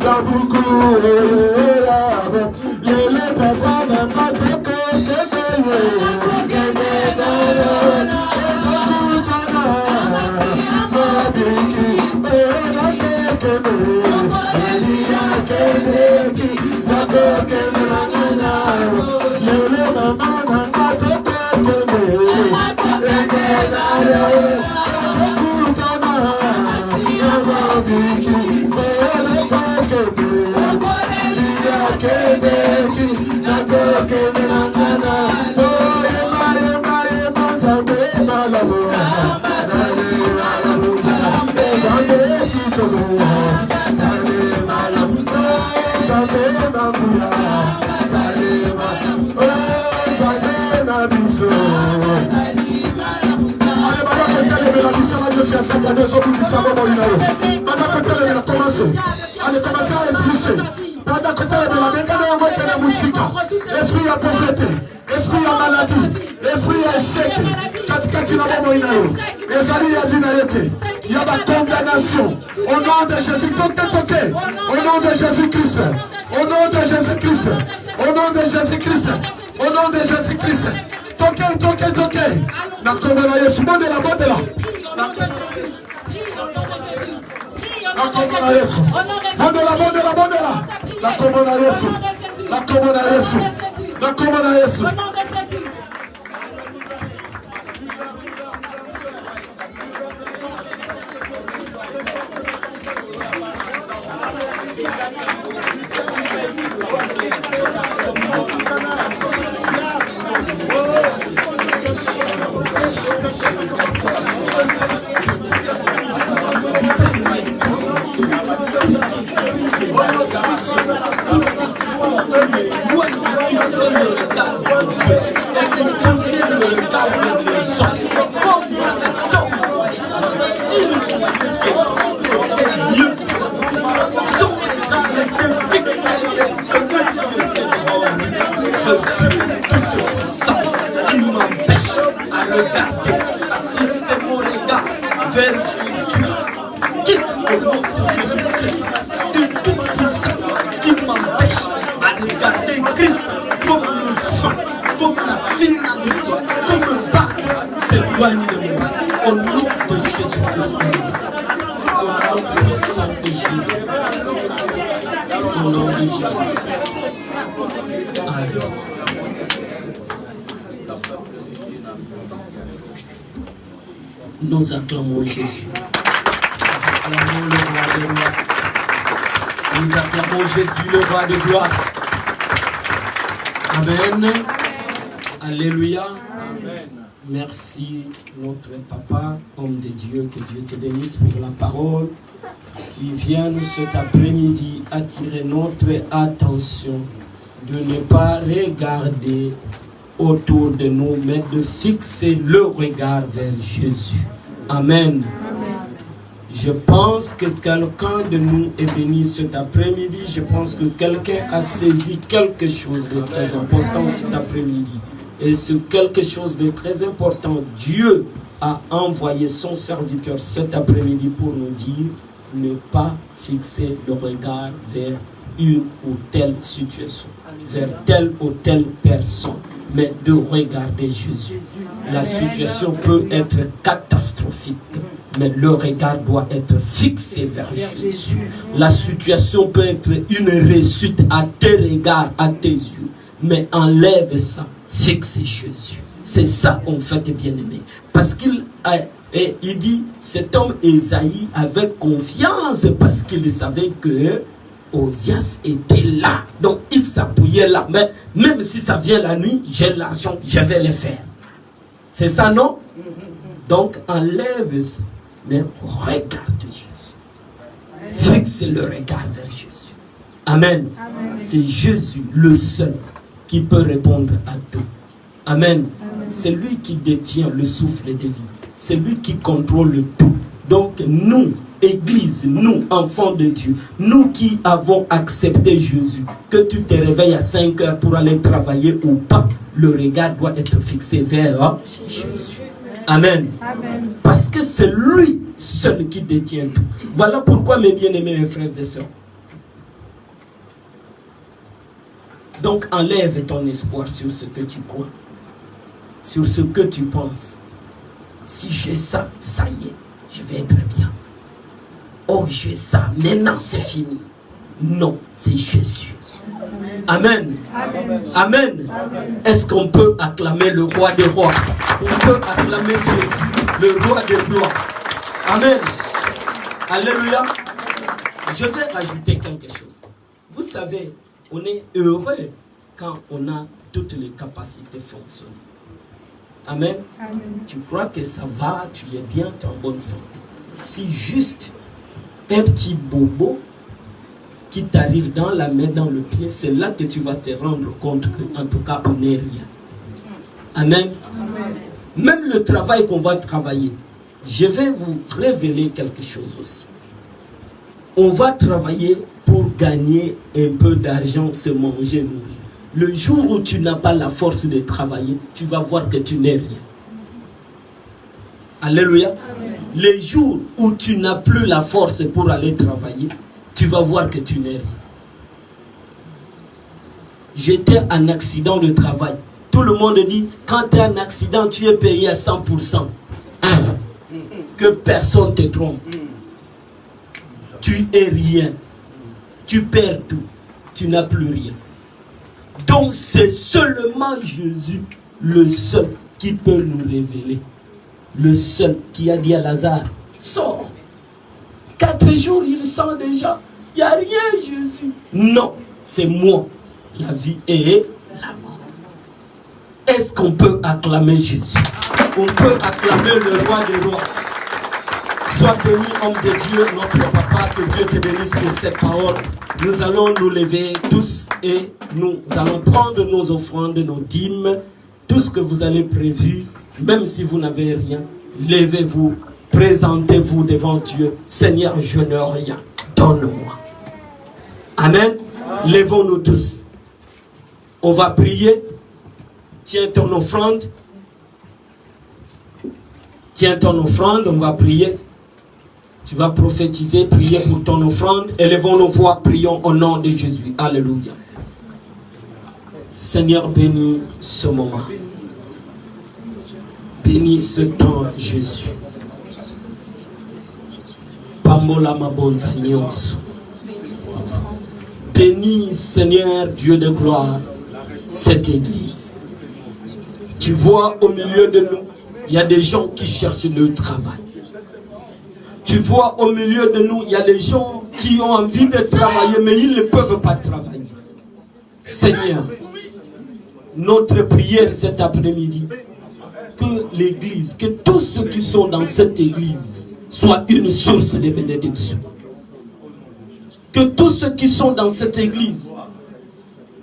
La buku lele papa na matoko Allez, commencez à expulser. na kota la bengana yango kana musika. Esprit ya pauvreté, esprit ya maladie, esprit ya échec. Katikati na bomo inayo. Ezali ya vie na yote. Ya ba condamnation. Au nom de Jésus, toquez. Au nom de Jésus-Christ. Au nom de Jésus-Christ. Au nom de Jésus-Christ. Au nom de Jésus-Christ. Toquez. Na komona Yesu monde la bonde là. Na komona Yesu. Bonde la. Na komona Yesu. Na komona Yesu. Na komona Yesu. Nous acclamons Jésus. Nous acclamons le roi de gloire. Nous acclamons Jésus, le roi de gloire. Amen. Alléluia. Amen. Merci notre papa, homme de Dieu, que Dieu te bénisse pour la parole qui vient cet après-midi attirer notre attention de ne pas regarder autour de nous, mais de fixer le regard vers Jésus. Amen. Je pense que quelqu'un de nous est venu cet après-midi. Je pense que quelqu'un a saisi quelque chose de très important cet après-midi. Et ce quelque chose de très important, Dieu a envoyé son serviteur cet après-midi pour nous dire ne pas fixer le regard vers une ou telle situation, vers telle ou telle personne, mais de regarder Jésus. La situation peut être catastrophique, mais le regard doit être fixé vers Jésus. La situation peut être une réussite à tes regards, à tes yeux, mais enlève ça, fixe Jésus. C'est ça en fait, bien-aimé. Parce qu'il dit, cet homme Ésaïe avait confiance parce qu'il savait que Osias était là. Donc il s'appuyait là. Mais même si ça vient la nuit, j'ai l'argent, je vais le faire. C'est ça, non? Donc enlève ça. Mais regarde Jésus. Fixe le regard vers Jésus. Amen. C'est Jésus le seul qui peut répondre à tout. Amen. C'est lui qui détient le souffle de vie. C'est lui qui contrôle tout. Donc nous, Église, nous, enfants de Dieu, nous qui avons accepté Jésus, que tu te réveilles à 5 heures pour aller travailler ou pas, le regard doit être fixé vers Jésus. Amen. Amen. Parce que c'est lui seul qui détient tout. Voilà pourquoi, mes bien-aimés, mes frères et sœurs. Donc enlève ton espoir sur ce que tu crois, sur ce que tu penses. Si j'ai ça, ça y est, je vais être bien. Oh, j'ai ça, maintenant c'est fini. Non, c'est Jésus. Amen. Amen. Amen. Amen. Est-ce qu'on peut acclamer le roi des rois? On peut acclamer Jésus, le roi des gloires. Amen. Alléluia. Je vais ajouter quelque chose. Vous savez, on est heureux quand on a toutes les capacités fonctionnelles. Amen. Amen. Tu crois que ça va, tu es bien, tu es en bonne santé. Si juste un petit bobo qui t'arrive dans la main, dans le pied, c'est là que tu vas te rendre compte qu'en tout cas, on n'est rien. Amen. Amen. Même le travail qu'on va travailler, je vais vous révéler quelque chose aussi. On va travailler pour gagner un peu d'argent, se manger, nourrir. Le jour où tu n'as pas la force de travailler, tu vas voir que tu n'es rien. Alléluia. Amen. Les jours où tu n'as plus la force pour aller travailler, tu vas voir que tu n'es rien. J'étais en accident de travail. Tout le monde dit, quand tu es en accident, tu es payé à 100%. Que personne te trompe. Tu es rien. Tu perds tout. Tu n'as plus rien. Donc c'est seulement Jésus, le seul qui peut nous révéler. Le seul qui a dit à Lazare, sors. 4 jours, il sent déjà. Il n'y a rien, Jésus. Non, c'est moi. La vie et la mort. Est-ce qu'on peut acclamer Jésus? On peut acclamer le roi des rois. Sois béni, homme de Dieu, notre papa, que Dieu te bénisse pour cette parole. Nous allons nous lever tous et nous allons prendre nos offrandes, nos dîmes, tout ce que vous avez prévu, même si vous n'avez rien. Levez-vous, présentez-vous devant Dieu. Seigneur, je n'ai rien. Donne-moi. Amen. Levons-nous tous. On va prier. Tiens ton offrande. Tiens ton offrande, on va prier. Tu vas prophétiser, prier pour ton offrande. Élevons nos voix, prions au nom de Jésus. Alléluia. Seigneur, bénis ce moment. Bénis ce temps, Jésus. Pambola mabonza nyonso. Bénis, Seigneur, Dieu de gloire, cette église. Tu vois, au milieu de nous, il y a des gens qui cherchent le travail. Tu vois, au milieu de nous, il y a des gens qui ont envie de travailler, mais ils ne peuvent pas travailler. Seigneur, notre prière cet après-midi, que l'église, que tous ceux qui sont dans cette église soient une source de bénédiction. Que tous ceux qui sont dans cette église,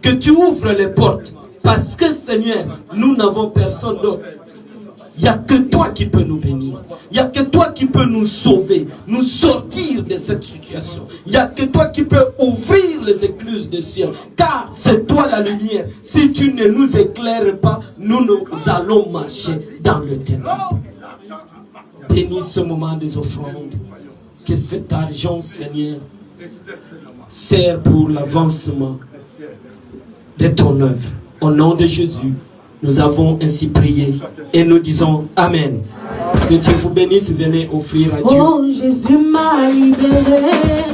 que tu ouvres les portes, parce que Seigneur, nous n'avons personne d'autre. Il n'y a que toi qui peux nous bénir. Il n'y a que toi qui peux nous sauver, nous sortir de cette situation. Il n'y a que toi qui peux ouvrir les écluses des cieux. Car c'est toi la lumière. Si tu ne nous éclaires pas, nous allons marcher dans le ténèbre. Bénis ce moment des offrandes. Que cet argent, Seigneur, sert pour l'avancement de ton œuvre. Au nom de Jésus, nous avons ainsi prié et nous disons Amen. Que Dieu vous bénisse, venez offrir à Dieu. Oh, Jésus m'a libéré.